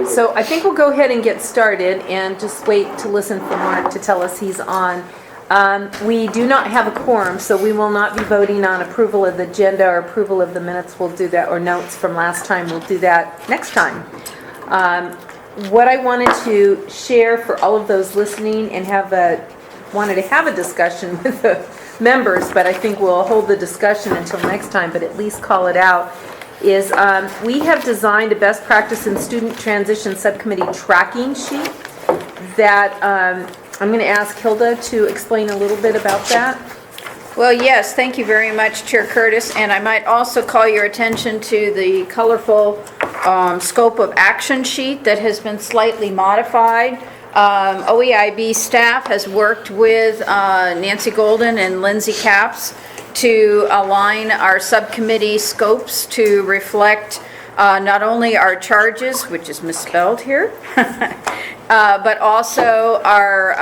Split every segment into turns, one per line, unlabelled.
So I think we'll go ahead and get started and just wait to listen for Mark to tell us he's on. We do not have a quorum, so we will not be voting on approval of the agenda or approval of the minutes. We'll do that, or notes from last time. We'll do that next time. What I wanted to share for all of those listening and wanted to have a discussion with the members, but I think we'll hold the discussion until next time, but at least call it out, is we have designed a best practice in student transition subcommittee tracking sheet that I'm going to ask Hilda to explain a little bit about that.
Well, yes, thank you very much, Chair Curtis, and I might also call your attention to the colorful scope of action sheet that has been slightly modified. OEIB staff has worked with Nancy Golden and Lindsay Capps to align our subcommittee scopes to reflect not only our charges, which is misspelled here, but also our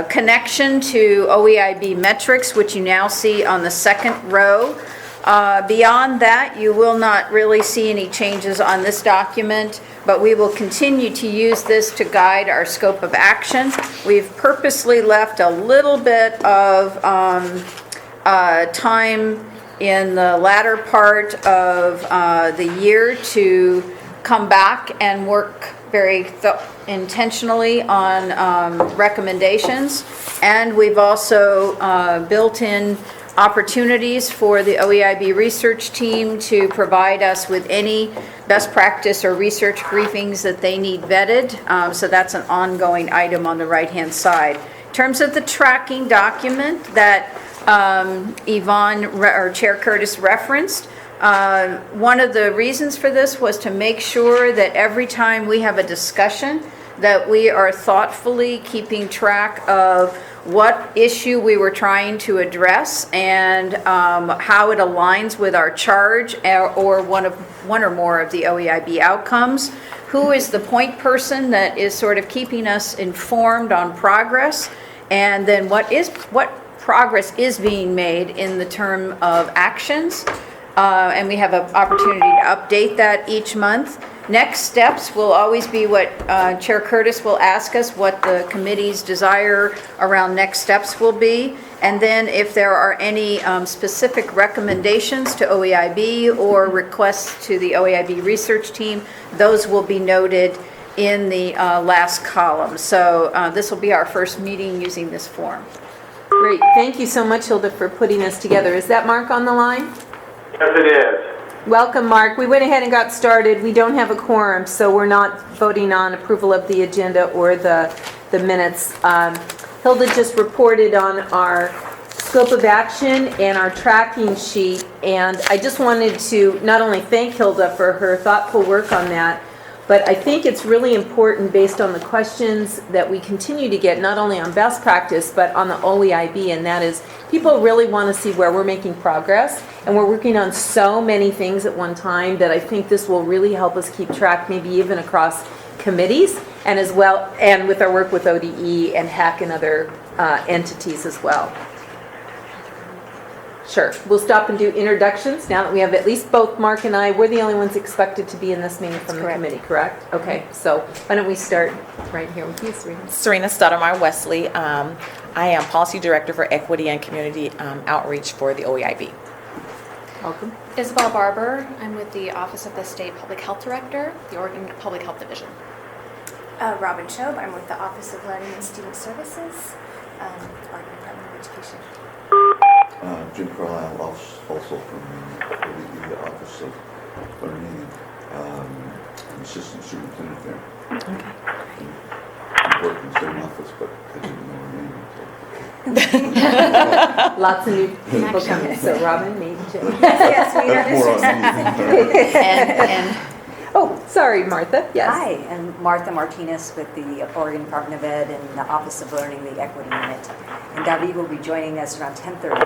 connection to OEIB metrics, which you now see on the second row. Beyond that, you will not really see any changes on this document, but we will continue to use this to guide our scope of action. We've purposely left a little bit of time in the latter part of the year to come back and work very intentionally on recommendations. And we've also built in opportunities for the OEIB research team to provide us with any best practice or research briefings that they need vetted. So that's an ongoing item on the right-hand side. In terms of the tracking document that Yvonne or Chair Curtis referenced, one of the reasons for this was to make sure that every time we have a discussion that we are thoughtfully keeping track of what issue we were trying to address and how it aligns with our charge or one or more of the OEIB outcomes. Who is the point person that is sort of keeping us informed on progress, and then what progress is being made in the term of actions. And we have an opportunity to update that each month. Next steps will always be what Chair Curtis will ask us, what the committee's desire around next steps will be. And then if there are any specific recommendations to OEIB or requests to the OEIB research team, those will be noted in the last column. So this will be our first meeting using this form.
Great. Thank you so much, Hilda, for putting this together. Is that Mark on the line?
Yes, it is.
Welcome, Mark. We went ahead and got started. We don't have a quorum, so we're not voting on approval of the agenda or the minutes. Hilda just reported on our scope of action and our tracking sheet, and I just wanted to not only thank Hilda for her thoughtful work on that, but I think it's really important based on the questions that we continue to get, not only on best practice, but on the OEIB, and that is people really want to see where we're making progress, and we're working on so many things at one time that I think this will really help us keep track, maybe even across committees, and as well, and with our work with ODE and HAC and other entities as well. Sure. We'll stop and do introductions now that we have at least both Mark and I. We're the only ones expected to be in this meeting from the committee, correct? Okay. So why don't we start right here with you, Serena?
Serena Stoudemire Wesley. I am Policy Director for Equity and Community Outreach for the OEIB.
Welcome.
Isabel Barber. I'm with the Office of the State Public Health Director, the Oregon Public Health Division.
Robin Shobe. I'm with the Office of Learning and Student Services, Oregon Department of Education.
Jim Carlisle, also from the Office of Learning, an assistant superintendent there.
Okay.
I worked in the same office, but I didn't know her name.
Lots of new people coming. So Robin, me, Jim.
Yes, we
And
Oh, sorry, Martha. Yes.
Hi, I'm Martha Martinez with the Oregon Department of Ed and the Office of Learning, the Equity Unit. And David will be joining us around 10:30.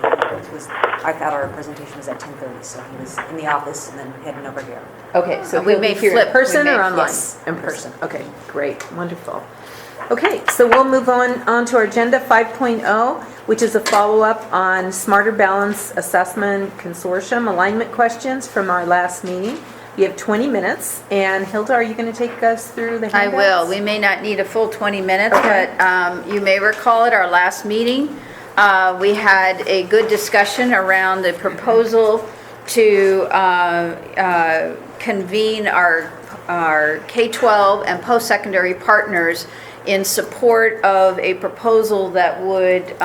I thought our presentation was at 10:30, so he was in the office and then heading over here.
Okay, so
we
we'll
may
be here
flip.
in person
We may-
or online?
yes,
In person. Okay, great, wonderful. Okay, so we'll move on to our agenda 5.0, which is a follow-up on Smarter Balance Assessment Consortium alignment questions from our last meeting. You have 20 minutes, and Hilda, are you going to take us through the
I
handouts?
will. We may not need a full 20 minutes,
Okay.
but you may recall at our last meeting, we had a good discussion around the proposal to convene our K-12 and post-secondary partners in support of a proposal that would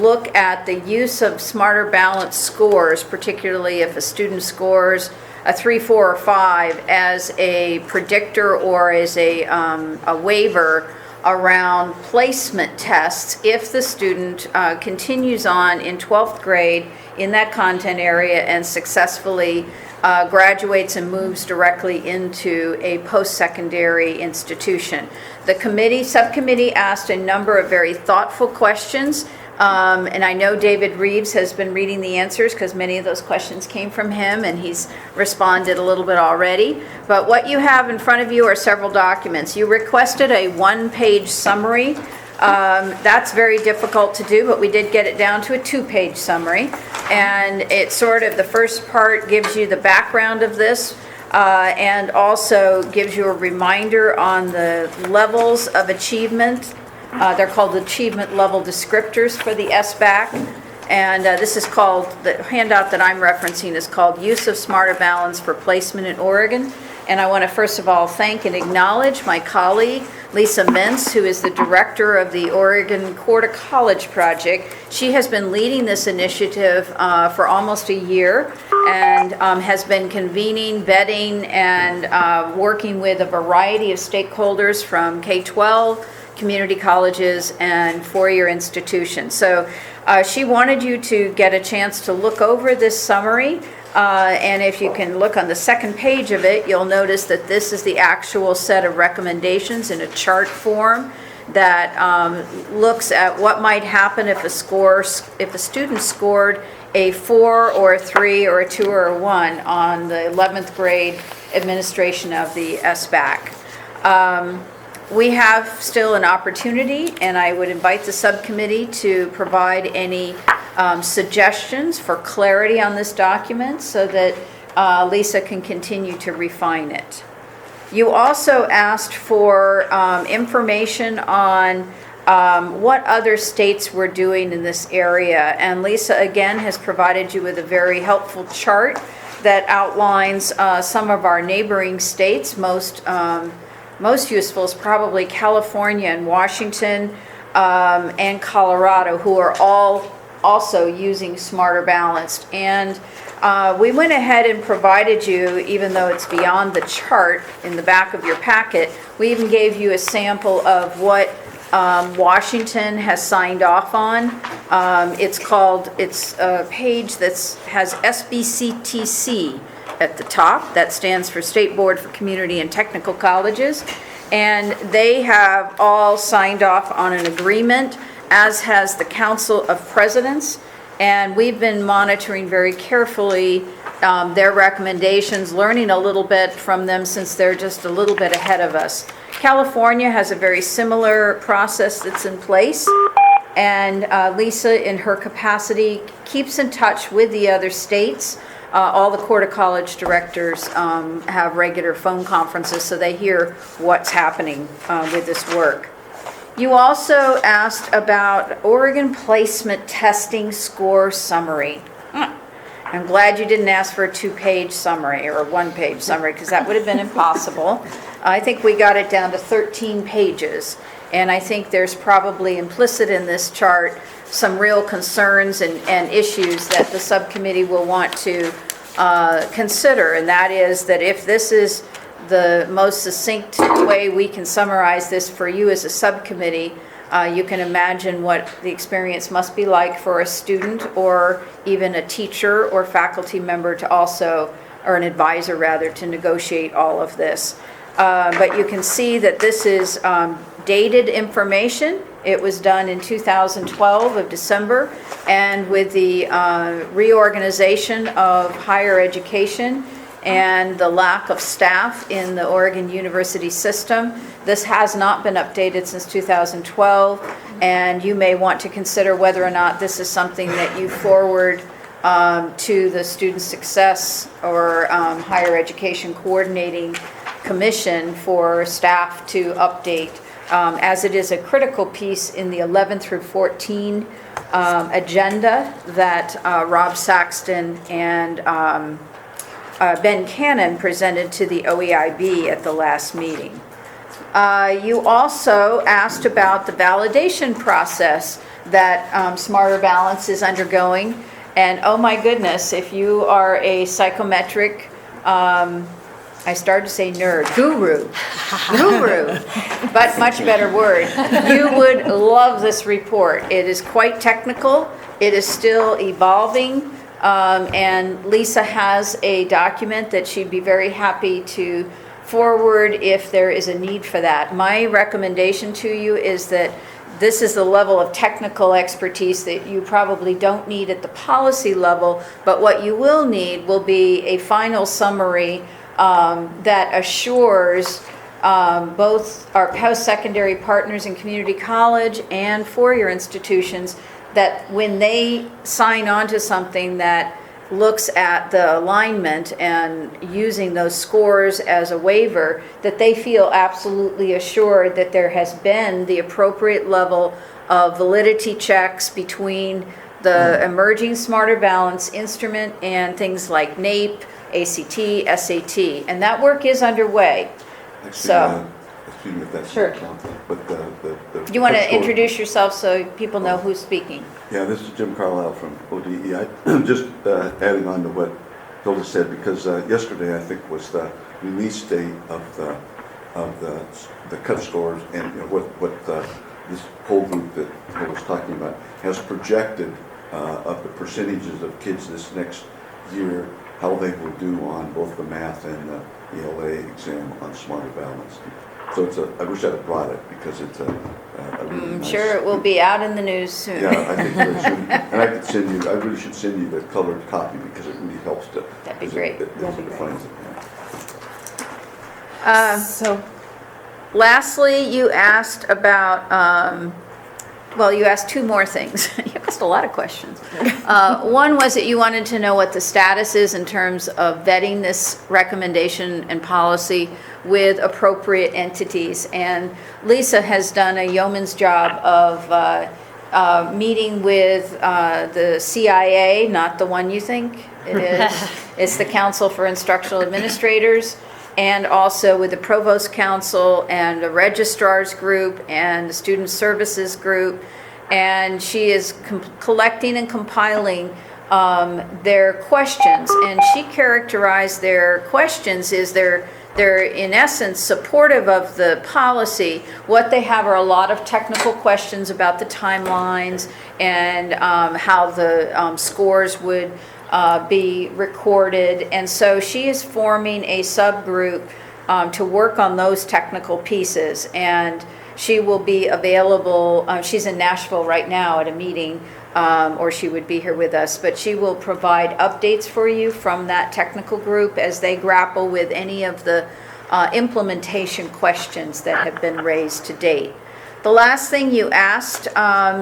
look at the use of smarter balanced scores, particularly if a student scores a 3, 4, or 5, as a predictor or as a waiver around placement tests if the student continues on in 12th grade in that content area and successfully graduates and moves directly into a post-secondary institution. The subcommittee asked a number of very thoughtful questions, and I know David Reeves has been reading the answers because many of those questions came from him, and he's responded a little bit already. But what you have in front of you are several documents. You requested a one-page summary. That's very difficult to do, but we did get it down to a 2-page summary. And it sort of, the first part gives you the background of this, and also gives you a reminder on the levels of achievement. They're called achievement level descriptors for the SBAC. And this is called, the handout that I'm referencing is called Use of Smarter Balance for Placement in Oregon. And I want to first of all thank and acknowledge my colleague, Lisa Mintz, who is the director of the Oregon Core to College Project. She has been leading this initiative for almost a year and has been convening, vetting, and working with a variety of stakeholders from K-12, community colleges, and four-year institutions. So she wanted you to get a chance to look over this summary. And if you can look on the second page of it, you'll notice that this is the actual set of recommendations in a chart form that looks at what might happen if a student scored a 4 or a 3 or a 2 or a 1 on the 11th grade administration of the SBAC. We have still an opportunity, and I would invite the subcommittee to provide any suggestions for clarity on this document so that Lisa can continue to refine it. You also asked for information on what other states were doing in this area, and Lisa again has provided you with a very helpful chart that outlines some of our neighboring states. Most useful is probably California and Washington and Colorado, who are all also using Smarter Balanced. And we went ahead and provided you, even though it's beyond the chart in the back of your packet, we even gave you a sample of what Washington has signed off on. It's a page that has SBCTC at the top. That stands for State Board for Community and Technical Colleges. And they have all signed off on an agreement, as has the Council of Presidents. And we've been monitoring very carefully their recommendations, learning a little bit from them since they're just a little bit ahead of us. California has a very similar process that's in place. And Lisa, in her capacity, keeps in touch with the other states. All the Core to College directors have regular phone conferences, so they hear what's happening with this work. You also asked about Oregon placement testing score summary. I'm glad you didn't ask for a 2-page summary or a 1-page summary, because that would have been impossible. I think we got it down to 13 pages, and I think there's probably implicit in this chart some real concerns and issues that the subcommittee will want to consider, and that is that if this is the most succinct way we can summarize this for you as a subcommittee, you can imagine what the experience must be like for a student or even a teacher or faculty member to also, or an advisor rather, to negotiate all of this. But you can see that this is dated information. It was done in 2012 of December, and with the reorganization of higher education and the lack of staff in the Oregon University system, this has not been updated since 2012, and you may want to consider whether or not this is something that you forward to the Student Success or Higher Education Coordinating Commission for staff to update, as it is a critical piece in the 11 through 14 agenda that Rob Saxton and Ben Cannon presented to the OEIB at the last meeting. You also asked about the validation process that Smarter Balance is undergoing. And oh my goodness, if you are a psychometric, I started to say nerd, guru, but much better word. You would love this report. It is quite technical. It is still evolving. And Lisa has a document that she'd be very happy to forward if there is a need for that. My recommendation to you is that this is the level of technical expertise that you probably don't need at the policy level, but what you will need will be a final summary that assures both our post-secondary partners in community college and four-year institutions that when they sign on to something that looks at the alignment and using those scores as a waiver, that they feel absolutely assured that there has been the appropriate level of validity checks between the emerging Smarter Balance instrument and things like NAEP, ACT, SAT, and that work is underway.
Actually,
So-
excuse me if that's
Sure.
not counting, but the
You want to
bookstore-
introduce yourself so people know who's speaking?
Yeah, this is Jim Carlisle from ODEI. Just adding on to what Hilda said, because yesterday I think was the release date of the cut scores, and you know, what this whole group that Hilda was talking about has projected of the percentages of kids this next year, how they will do on both the math and the ELA exam on Smarter Balance. So I wish I'd have brought it because it's a really
I'm
nice.
sure it will be out in the news soon.
Yeah, I think so too. And I could send you, I really should send you the colored copy because it really helps to.
That'd be great.
It defines it,
So,
Lastly, you asked about, well, you asked two more things. You asked a lot of questions. One was that you wanted to know what the status is in terms of vetting this recommendation and policy with appropriate entities. And Lisa has done a yeoman's job of meeting with the CIA, not the one you think it is. It's the Council for Instructional Administrators, and also with the Provost Council and the Registrars Group and the Student Services Group. And she is collecting and compiling their questions. And she characterized their questions as they're in essence supportive of the policy. What they have are a lot of technical questions about the timelines and how the scores would be recorded. And so she is forming a subgroup to work on those technical pieces. And she will be available, she's in Nashville right now at a meeting, or she would be here with us, but she will provide updates for you from that technical group as they grapple with any of the implementation questions that have been raised to date. The last thing you asked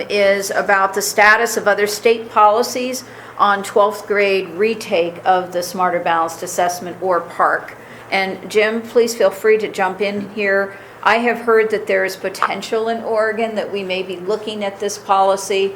is about the status of other state policies on 12th grade retake of the Smarter Balanced Assessment or PARC. And Jim, please feel free to jump in here. I have heard that there is potential in Oregon that we may be looking at this policy.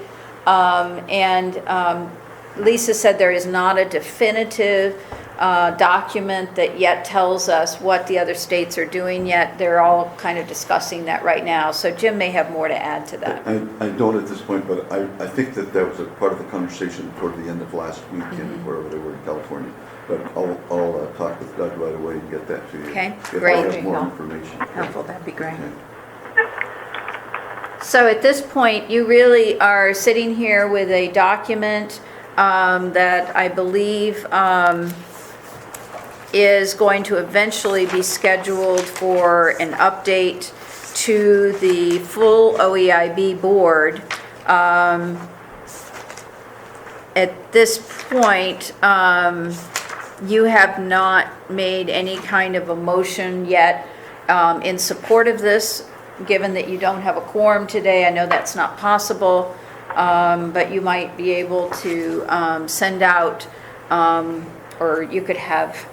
Lisa said there is not a definitive document that yet tells us what the other states are doing yet. They're all kind of discussing that right now. So Jim may have more to add to that.
I don't at this point, but I think that was a part of the conversation toward the end of last week in wherever they were in California. But I'll talk with Doug right away and get that to you.
Okay,
If
great.
I have more information.
helpful, that'd be great.
Okay.
So at this point, you really are sitting here with a document that I believe is going to eventually be scheduled for an update to the full OEIB board. At this point, you have not made any kind of a motion yet in support of this, given that you don't have a quorum today. I know that's not possible. but you might be able to send out, or you could have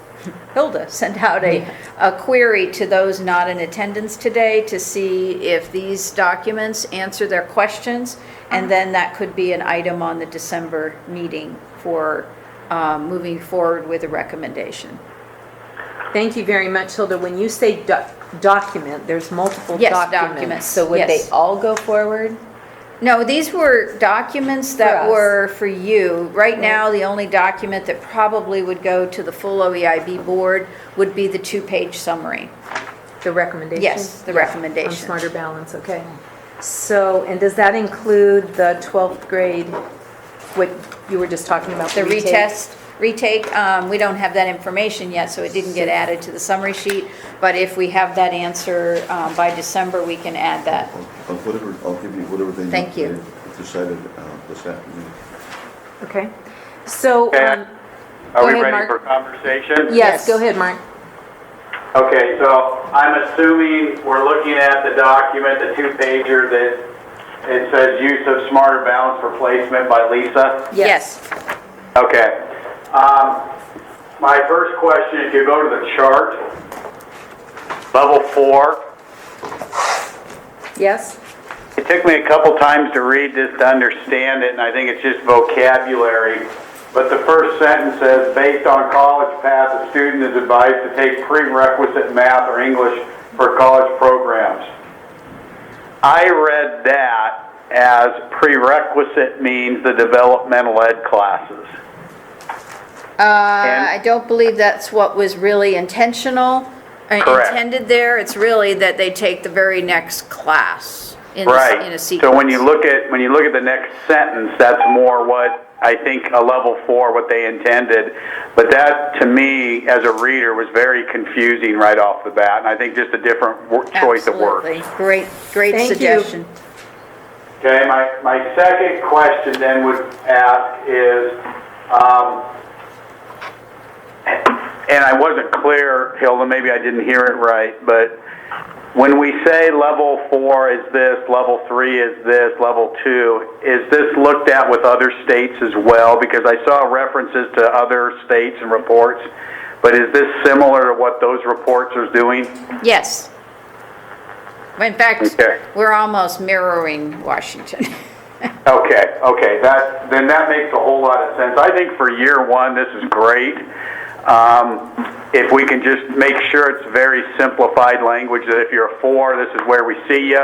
Hilda send out a query to those not in attendance today to see if these documents answer their questions, and then that could be an item on the December meeting for moving forward with a recommendation.
Thank you very much, Hilda. When you say document, there's multiple
Yes,
documents.
documents,
So would
yes.
they all go forward?
No, these were documents that
For us.
were for you. Right now, the only document that probably would go to the full OEIB board would be the 2-page summary.
The recommendations?
Yes, the
On
recommendations.
Smarter Balance, okay. So, and does that include the 12th grade, what you were just talking about?
The retake, we don't have that information yet, so it didn't get added to the summary sheet. But if we have that answer by December, we can add that.
Whatever, I'll give you whatever they
Thank you.
decided this afternoon.
Okay. So,
Okay.
go
Are we
ahead,
ready
Mark.
for conversation?
Yes, go ahead, Mark.
Okay, so I'm assuming we're looking at the document, the 2-pager that it says use of Smarter Balance for Placement by Lisa.
Yes.
Okay. My first question, if you go to the chart, level 4,
Yes?
it took me a couple times to read this to understand it, and I think it's just vocabulary. But the first sentence says, based on college path, a student is advised to take prerequisite math or English for college programs. I read that as prerequisite means the developmental ed classes.
I don't believe that's what was really intentional,
Correct.
intended there. It's really that they take the very next class in
Right.
a sequence.
So when you look at the next sentence, that's more what I think a level 4, what they intended. But that, to me, as a reader, was very confusing right off the bat, and I think just a different choice of words.
Absolutely. Great
Thank you.
suggestion.
Okay, my second question then would ask is, and I wasn't clear, Hilda, maybe I didn't hear it right, but when we say level 4 is this, level 3 is this, level 2, is this looked at with other states as well? Because I saw references to other states and reports, but is this similar to what those reports are doing?
Yes. In fact,
Okay.
we're almost mirroring Washington.
Okay, then that makes a whole lot of sense. I think for year 1, this is great. If we can just make sure it's very simplified language, that if you're a 4, this is where we see you.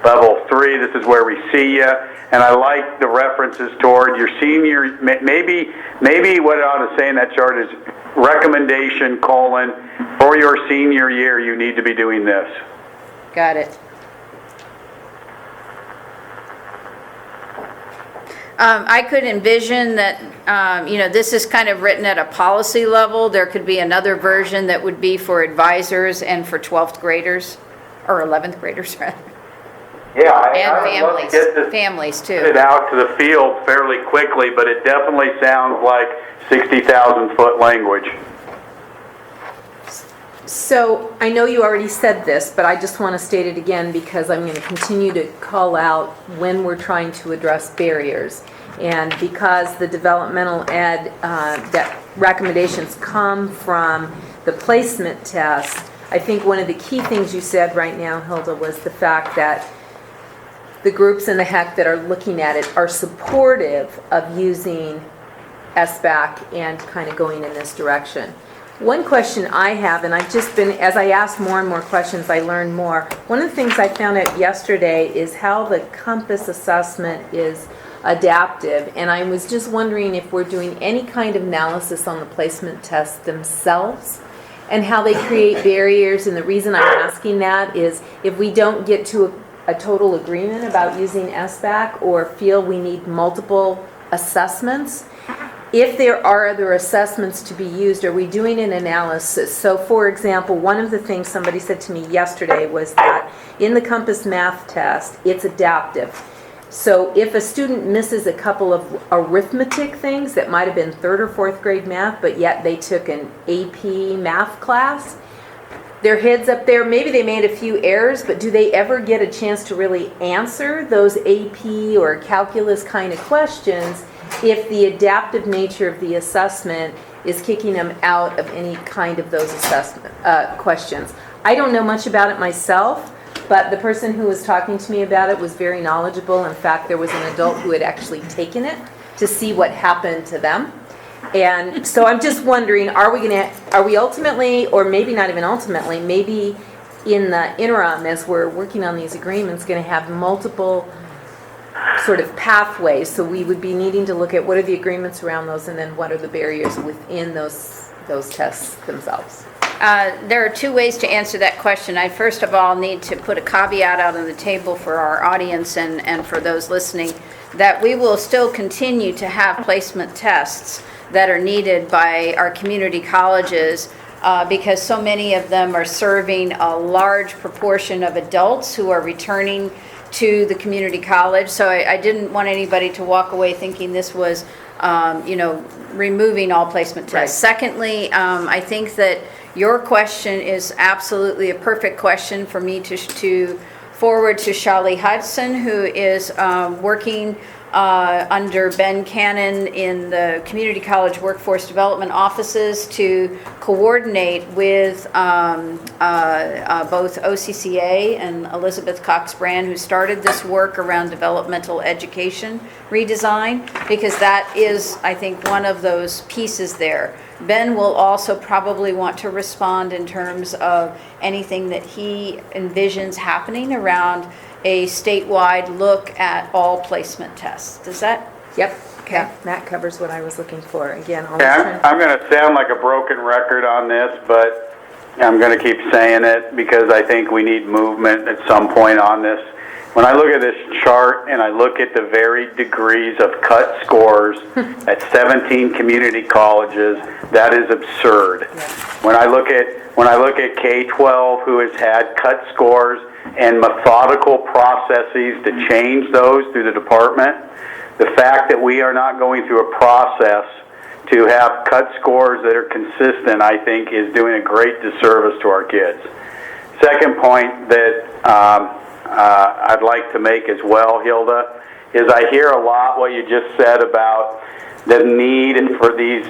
Level 3, this is where we see you. And I like the references toward your senior, maybe what I ought to say in that chart is recommendation, for your senior year, you need to be doing this.
Got it. I could envision that, this is kind of written at a policy level. There could be another version that would be for advisors and for 12th graders, or 11th graders, rather.
Yeah,
And
I would love to get this
families too.
it out to the field fairly quickly, but it definitely sounds like 60,000-foot language.
So I know you already said this, but I just want to state it again because I'm going to continue to call out when we're trying to address barriers. And because the developmental ed that recommendations come from the placement test, I think one of the key things you said right now, Hilda, was the fact that the groups in the HEC that are looking at it are supportive of using SBAC and kind of going in this direction. One question I have, and I've just been, as I ask more and more questions, I learn more. One of the things I found out yesterday is how the Compass assessment is adaptive, and I was just wondering if we're doing any kind of analysis on the placement tests themselves and how they create barriers. And the reason I'm asking that is if we don't get to a total agreement about using SBAC or feel we need multiple assessments, if there are other assessments to be used, are we doing an analysis? So for example, one of the things somebody said to me yesterday was that in the Compass math test, it's adaptive. So if a student misses a couple of arithmetic things that might have been 3rd or 4th grade math, but yet they took an AP math class, their heads up there. Maybe they made a few errors, but do they ever get a chance to really answer those AP or calculus kind of questions if the adaptive nature of the assessment is kicking them out of any kind of those assessment questions? I don't know much about it myself, but the person who was talking to me about it was very knowledgeable. In fact, there was an adult who had actually taken it to see what happened to them. And so I'm just wondering, are we ultimately, or maybe not even ultimately, maybe in the interim as we're working on these agreements, going to have multiple sort of pathways? So we would be needing to look at what are the agreements around those, and then what are the barriers within those tests themselves.
There are two ways to answer that question. I first of all need to put a caveat out on the table for our audience and for those listening, that we will still continue to have placement tests that are needed by our community colleges because so many of them are serving a large proportion of adults who are returning to the community college. So I didn't want anybody to walk away thinking this was, removing all placement tests.
Right.
Secondly, I think that your question is absolutely a perfect question for me to forward to Shali Hudson, who is working under Ben Cannon in the Community College Workforce Development offices to coordinate with both OCCA and Elizabeth Cox-Brand, who started this work around developmental education redesign, because that is, I think, one of those pieces there. Ben will also probably want to respond in terms of anything that he envisions happening around a statewide look at all placement tests. Does that?
Yep.
Okay.
That covers what I was looking for. Again, always
Yeah, I'm going to sound like a broken record on this, but I'm going to keep saying it because I think we need movement at some point on this. When I look at this chart and I look at the varied degrees of cut scores at 17 community colleges, that is absurd. When I look at K-12, who has had cut scores and methodical processes to change those through the department, the fact that we are not going through a process to have cut scores that are consistent, I think, is doing a great disservice to our kids. Second point that I'd like to make as well, Hilda, is I hear a lot what you just said about the need for these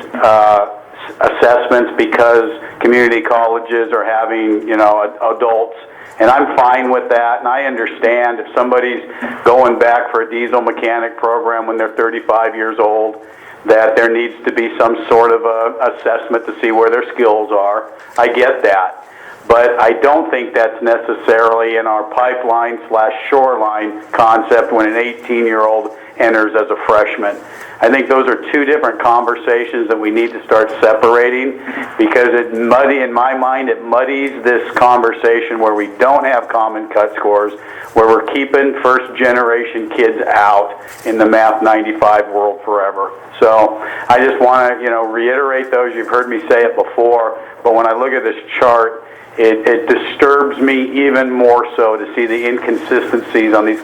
assessments because community colleges are having, adults. And I'm fine with that, and I understand if somebody's going back for a diesel mechanic program when they're 35 years old, that there needs to be some sort of a assessment to see where their skills are. I get that. But I don't think that's necessarily in our pipeline/shoreline concept when an 18-year-old enters as a freshman. I think those are two different conversations that we need to start separating because in my mind, it muddies this conversation where we don't have common cut scores, where we're keeping first-generation kids out in the Math 95 world forever. So I just want to, reiterate those. You've heard me say it before, but when I look at this chart, it disturbs me even more so to see the inconsistencies on these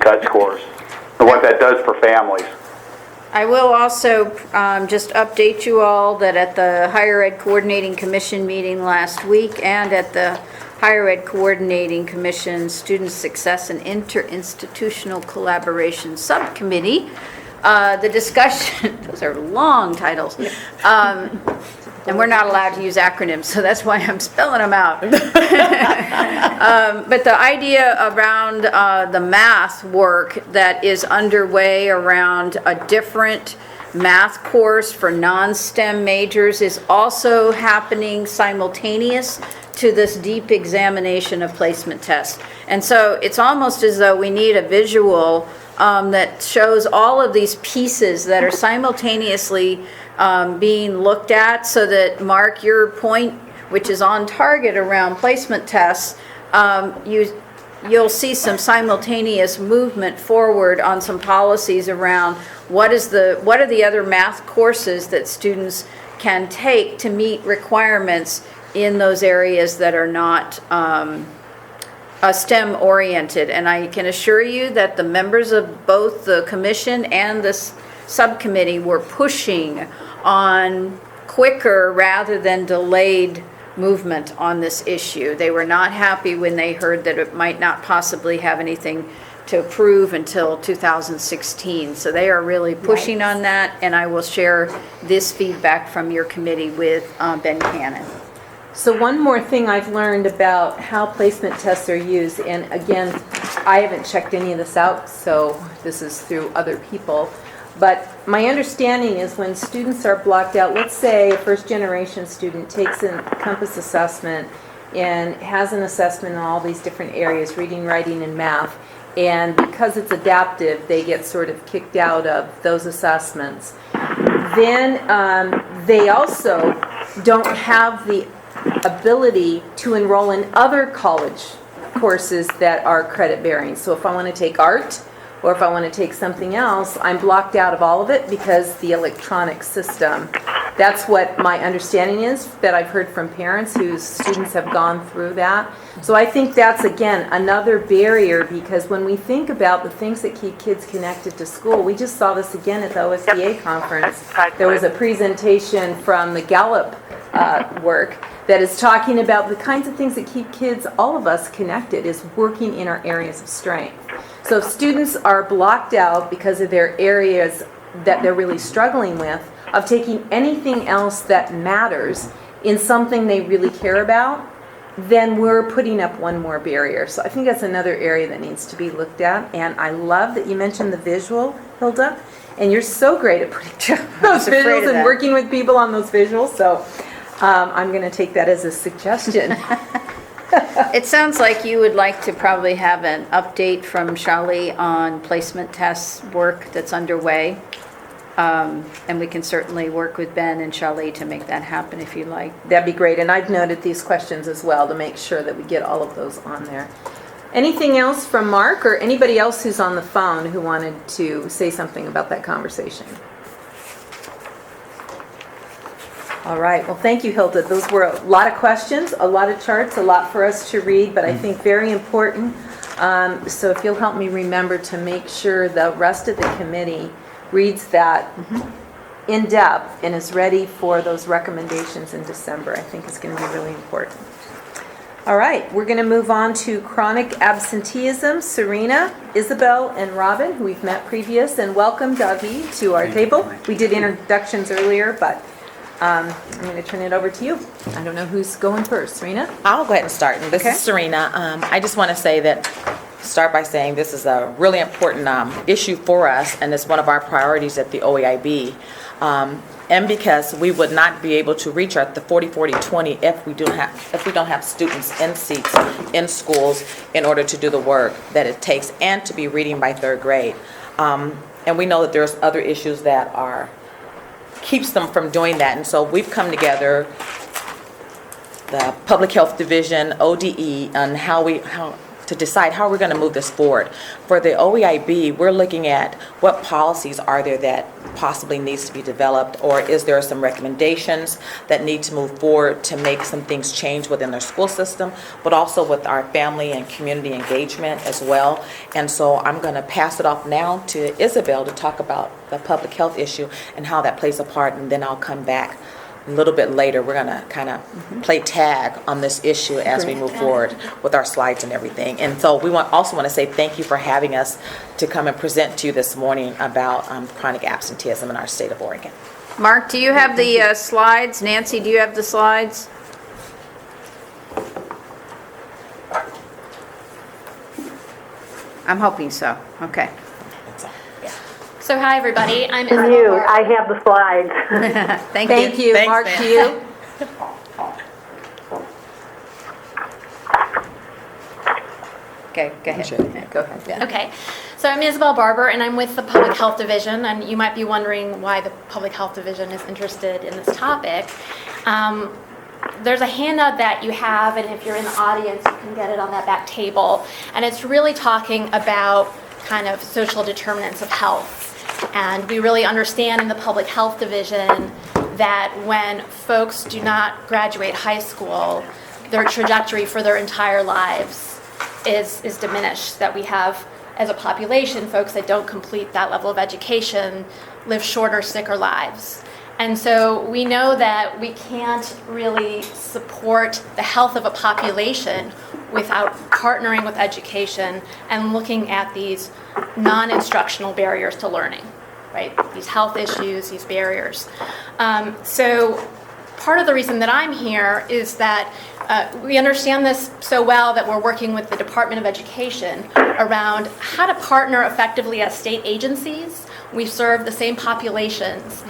cut scores and what that does for families.
I will also just update you all that at the Higher Ed Coordinating Commission meeting last week and at the Higher Ed Coordinating Commission Student Success and Interinstitutional Collaboration Subcommittee, the discussion, those are long titles, and we're not allowed to use acronyms, so that's why I'm spelling them out. But the idea around the math work that is underway around a different math course for non-STEM majors is also happening simultaneous to this deep examination of placement tests. And so it's almost as though we need a visual that shows all of these pieces that are simultaneously being looked at, so that, Mark, your point, which is on target around placement tests, you'll see some simultaneous movement forward on some policies around what are the other math courses that students can take to meet requirements in those areas that are not STEM oriented. And I can assure you that the members of both the commission and this subcommittee were pushing on quicker rather than delayed movement on this issue. They were not happy when they heard that it might not possibly have anything to approve until 2016. So they are really pushing on that, and I will share this feedback from your committee with Ben Cannon.
So one more thing I've learned about how placement tests are used, and again, I haven't checked any of this out, so this is through other people. But my understanding is when students are blocked out, let's say a first-generation student takes a Compass assessment and has an assessment in all these different areas, reading, writing, and math, and because it's adaptive, they get sort of kicked out of those assessments. Then they also don't have the ability to enroll in other college courses that are credit-bearing. So if I want to take art, or if I want to take something else, I'm blocked out of all of it because the electronic system. That's what my understanding is, that I've heard from parents whose students have gone through that. So I think that's, again, another barrier, because when we think about the things that keep kids connected to school, we just saw this again at the OSBA conference. There was a presentation from the Gallup work that is talking about the kinds of things that keep kids, all of us, connected, is working in our areas of strength. So if students are blocked out because of their areas that they're really struggling with, of taking anything else that matters in something they really care about, then we're putting up one more barrier. So I think that's another area that needs to be looked at. And I love that you mentioned the visual, Hilda, and you're so great at putting together those visuals and working with people on those visuals. So I'm going to take that as a suggestion.
It sounds like you would like to probably have an update from Shali on placement tests work that's underway. And we can certainly work with Ben and Shali to make that happen if you like.
That'd be great. And I've noted these questions as well to make sure that we get all of those on there. Anything else from Mark or anybody else who's on the phone who wanted to say something about that conversation? All right. Well, thank you, Hilda. Those were a lot of questions, a lot of charts, a lot for us to read, but I think very important. So if you'll help me remember to make sure the rest of the committee reads that in depth and is ready for those recommendations in December, I think is going to be really important. All right. We're going to move on to chronic absenteeism. Serena, Isabel, and Robin, who we've met previous, and welcome, Davi, to our table. We did introductions earlier, but I'm going to turn it over to you. I don't know who's going first. Serena?
I'll go ahead and start. And this
Okay.
is Serena. I just want to start by saying this is a really important issue for us, and it's one of our priorities at the OEIB. And because we would not be able to reach the 40-40-20 if we don't have students in seats in schools in order to do the work that it takes and to be reading by third grade. And we know that there's other issues that keeps them from doing that. And so we've come together, the Public Health Division, ODE, on how to decide how we're going to move this forward. For the OEIB, we're looking at what policies are there that possibly needs to be developed, or is there some recommendations that need to move forward to make some things change within their school system, but also with our family and community engagement as well. And so I'm going to pass it off now to Isabel to talk about the public health issue and how that plays a part, and then I'll come back a little bit later. We're going to kind of play tag on this issue as we move forward with our slides and everything. And so we also want to say thank you for having us to come and present to you this morning about chronic absenteeism in our state of Oregon.
Mark, do you have the slides? Nancy, do you have the slides? I'm hoping so. Okay.
So hi, everybody. I'm Isabel Barber.
I have the slides.
Thank
Thank
you.
you.
Thanks,
Mark,
Nan.
to you.
Okay, go ahead.
Go ahead.
Okay, so I'm Isabel Barber, and I'm with the Public Health Division, and you might be wondering why the Public Health Division is interested in this topic. There's a handout that you have, and if you're in the audience, you can get it on that back table, and it's really talking about kind of social determinants of health. And we really understand in the Public Health Division that when folks do not graduate high school, their trajectory for their entire lives is diminished, that we have, as a population, folks that don't complete that level of education live shorter, sicker lives. And so we know that we can't really support the health of a population without partnering with education and looking at these non-instructional barriers to learning, right? These health issues, these barriers. So part of the reason that I'm here is that we understand this so well that we're working with the Department of Education around how to partner effectively as state agencies. We serve the same populations.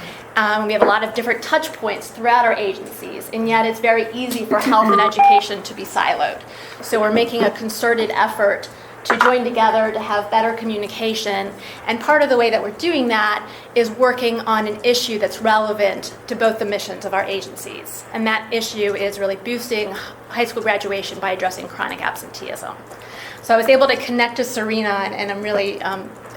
We have a lot of different touch points throughout our agencies, and yet it's very easy for health and education to be siloed. So we're making a concerted effort to join together to have better communication. And part of the way that we're doing that is working on an issue that's relevant to both the missions of our agencies. And that issue is really boosting high school graduation by addressing chronic absenteeism. So I was able to connect to Serena, and I'm really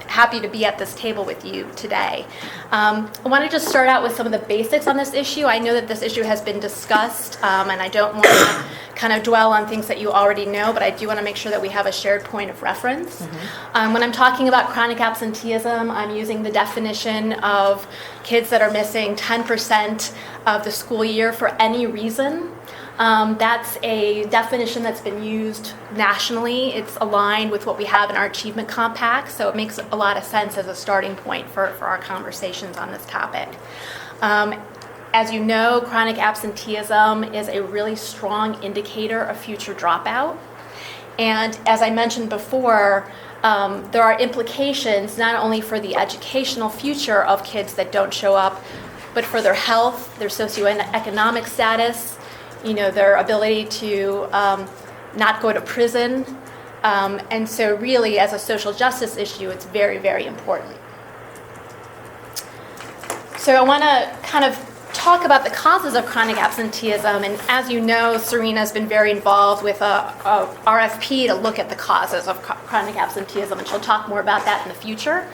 happy to be at this table with you today. I want to just start out with some of the basics on this issue. I know that this issue has been discussed, and I don't want to kind of dwell on things that you already know, but I do want to make sure that we have a shared point of reference. When I'm talking about chronic absenteeism, I'm using the definition of kids that are missing 10% of the school year for any reason. That's a definition that's been used nationally. It's aligned with what we have in our achievement compact, so it makes a lot of sense as a starting point for our conversations on this topic. As you know, chronic absenteeism is a really strong indicator of future dropout. And as I mentioned before, there are implications not only for the educational future of kids that don't show up, but for their health, their socioeconomic status, their ability to not go to prison. And so really, as a social justice issue, it's very, very important. So I want to kind of talk about the causes of chronic absenteeism. And as you know, Serena's been very involved with a RFP to look at the causes of chronic absenteeism, and she'll talk more about that in the future.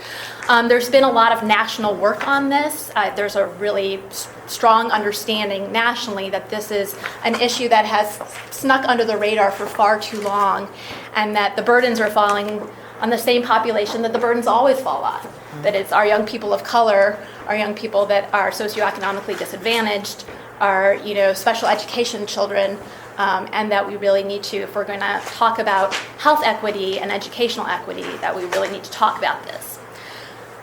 There's been a lot of national work on this. There's a really strong understanding nationally that this is an issue that has snuck under the radar for far too long, and that the burdens are falling on the same population that the burdens always fall on. That it's our young people of color, our young people that are socioeconomically disadvantaged, our special education children, and that we really need to, if we're going to talk about health equity and educational equity, that we really need to talk about this.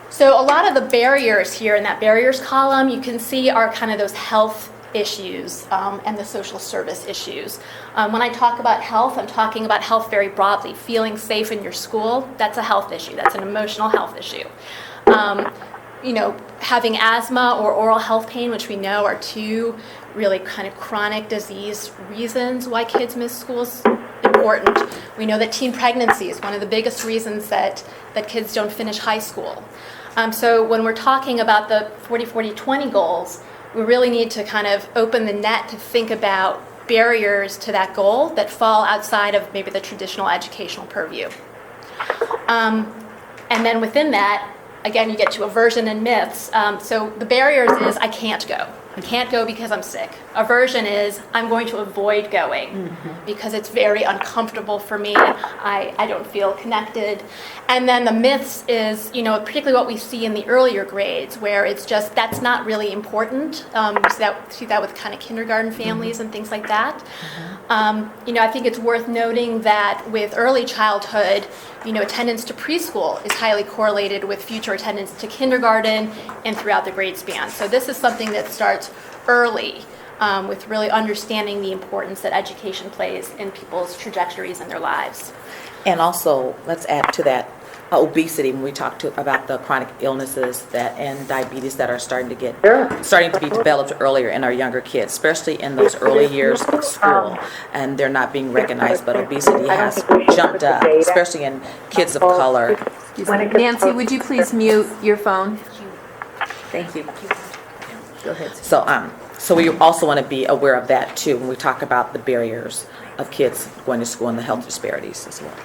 So a lot of the barriers here in that barriers column, you can see are kind of those health issues and the social service issues. When I talk about health, I'm talking about health very broadly. Feeling safe in your school, that's a health issue. That's an emotional health issue. Having asthma or oral health pain, which we know are two really kind of chronic disease reasons why kids miss schools, important. We know that teen pregnancy is one of the biggest reasons that kids don't finish high school. So when we're talking about the 40-40-20 goals, we really need to kind of open the net to think about barriers to that goal that fall outside of maybe the traditional educational purview. And then within that, again, you get to aversion and myths. So the barriers is I can't go. I can't go because I'm sick. Aversion is I'm going to avoid going because it's very uncomfortable for me. I don't feel connected. And then the myths is, particularly what we see in the earlier grades where it's just that's not really important. See that with kind of kindergarten families and things like that. I think it's worth noting that with early childhood, attendance to preschool is highly correlated with future attendance to kindergarten and throughout the grade span. So this is something that starts early with really understanding the importance that education plays in people's trajectories in their lives.
And also, let's add to that obesity when we talk about the chronic illnesses and diabetes that are starting to be developed earlier in our younger kids, especially in those early years of school, and they're not being recognized, but obesity has jumped up, especially in kids of color.
Nancy, would you please mute your phone?
Thank you.
Go ahead.
So we also want to be aware of that too when we talk about the barriers of kids going to school and the health disparities as well.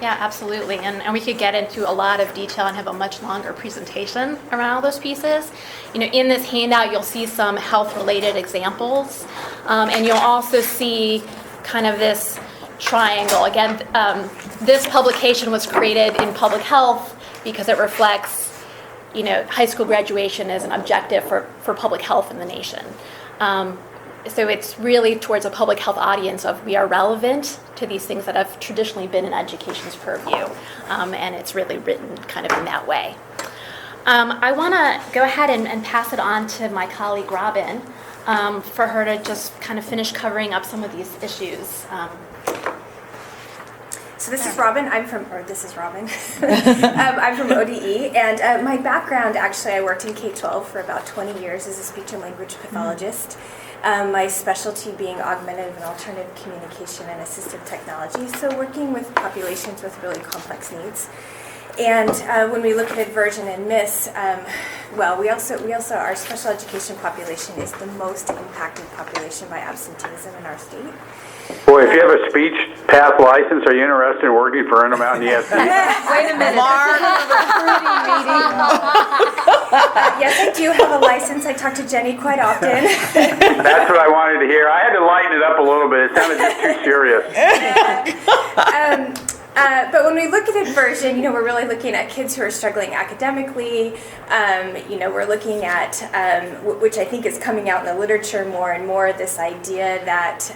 Yeah, absolutely. And we could get into a lot of detail and have a much longer presentation around all those pieces. In this handout, you'll see some health-related examples. And you'll also see kind of this triangle. Again, this publication was created in public health because it reflects high school graduation is an objective for public health in the nation. So it's really towards a public health audience of we are relevant to these things that have traditionally been in education's purview, and it's really written kind of in that way. I want to go ahead and pass it on to my colleague Robin for her to just kind of finish covering up some of these issues.
So this is Robin. I'm from ODE, and my background, actually, I worked in K-12 for about 20 years as a speech and language pathologist. My specialty being augmentative and alternative communication and assistive technology, so working with populations with really complex needs. And when we look at aversion and miss, we also our special education population is the most impacted population by absenteeism in our state.
Boy, if you have a speech path license, are you interested in working for Intermountain ESD?
Wait a minute.
Yes, I do have a license. I talk to Jenny quite often.
That's what I wanted to hear. I had to lighten it up a little bit. It sounded just too serious.
But when we look at aversion, we're really looking at kids who are struggling academically. We're looking at, which I think is coming out in the literature more and more, this idea that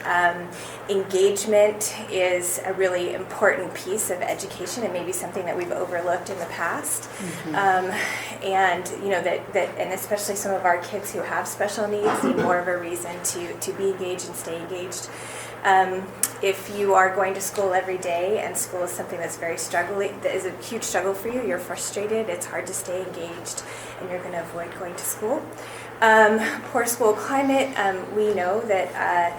engagement is a really important piece of education and maybe something that we've overlooked in the past. And and especially some of our kids who have special needs need more of a reason to be engaged and stay engaged. If you are going to school every day and school is something that is a huge struggle for you, you're frustrated, it's hard to stay engaged, and you're going to avoid going to school. Poor school climate, we know that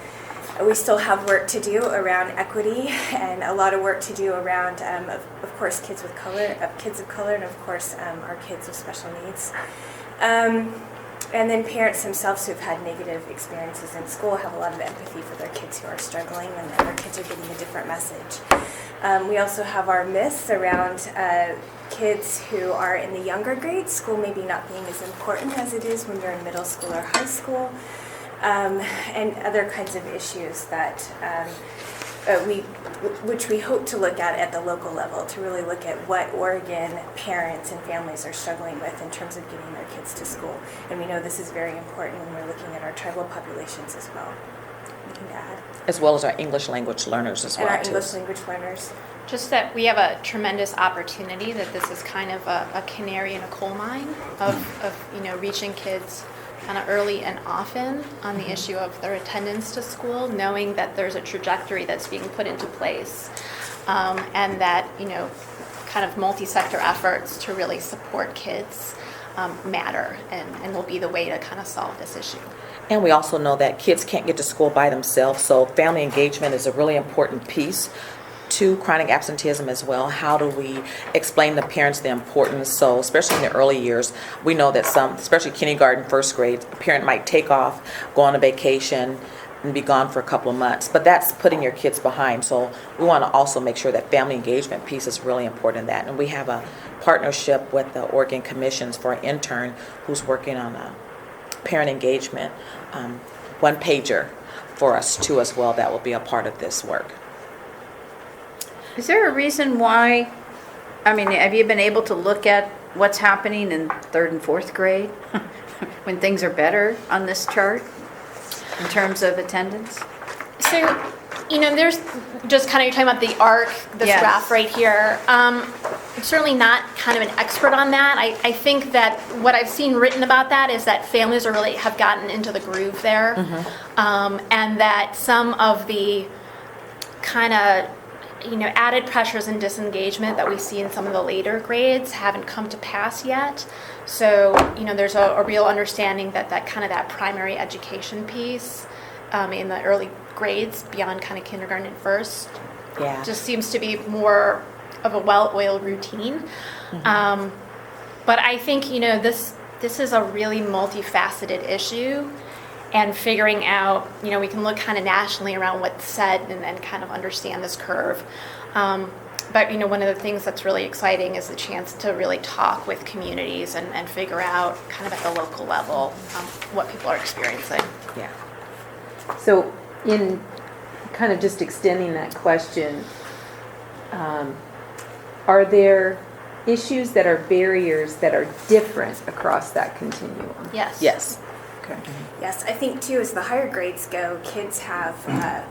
we still have work to do around equity and a lot of work to do around, of course, kids of color, and of course our kids with special needs. And then parents themselves who've had negative experiences in school have a lot of empathy for their kids who are struggling and their kids are getting a different message. We also have our myths around kids who are in the younger grades, school maybe not being as important as it is when you're in middle school or high school, and other kinds of issues that which we hope to look at the local level, to really look at what Oregon parents and families are struggling with in terms of getting their kids to school. And we know this is very important when we're looking at our tribal populations as well. Anything to add?
As well as our English language learners as well,
And our
too.
English language learners.
Just that we have a tremendous opportunity, that this is kind of a canary in a coal mine of reaching kids kind of early and often on the issue of their attendance to school, knowing that there's a trajectory that's being put into place, and that kind of multi-sector efforts to really support kids matter and will be the way to kind of solve this issue.
And we also know that kids can't get to school by themselves, so family engagement is a really important piece to chronic absenteeism as well. How do we explain to parents the importance? So especially in the early years, we know that some, especially kindergarten, first grade, a parent might take off, go on a vacation, and be gone for a couple of months. But that's putting your kids behind. So we want to also make sure that family engagement piece is really important in that. And we have a partnership with the Oregon Commissions for an intern who's working on a parent engagement one-pager for us too as well that will be a part of this work.
Is there a reason why, have you been able to look at what's happening in third and fourth grade when things are better on this chart in terms of attendance?
So, there's just kind of, you're talking about the arc, this
Yes.
graph right here. I'm certainly not kind of an expert on that. I think that what I've seen written about that is that families have gotten into the groove there, and that some of the kind of added pressures and disengagement that we see in some of the later grades haven't come to pass yet. So, there's a real understanding that primary education piece in the early grades beyond kind of kindergarten and first just seems to be more of a well-oiled routine. But I think, this is a really multifaceted issue. And figuring out, we can look kind of nationally around what's said and then kind of understand this curve. But, one of the things that's really exciting is the chance to really talk with communities and figure out kind of at the local level what people are experiencing.
Yeah.
So in kind of just extending that question, are there issues that are barriers that are different across that continuum?
Yes.
Yes.
Okay.
Yes, I think too, as the higher grades go, kids have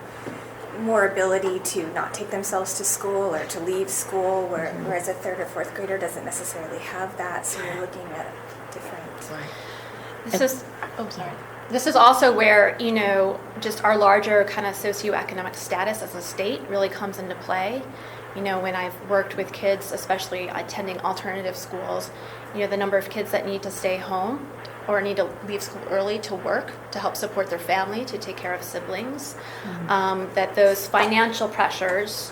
more ability to not take themselves to school or to leave school, whereas a third or fourth grader doesn't necessarily have that. So you're looking at different.
This is also where, just our larger kind of socioeconomic status as a state really comes into play. When I've worked with kids, especially attending alternative schools, the number of kids that need to stay home or need to leave school early to work to help support their family, to take care of siblings, that those financial pressures,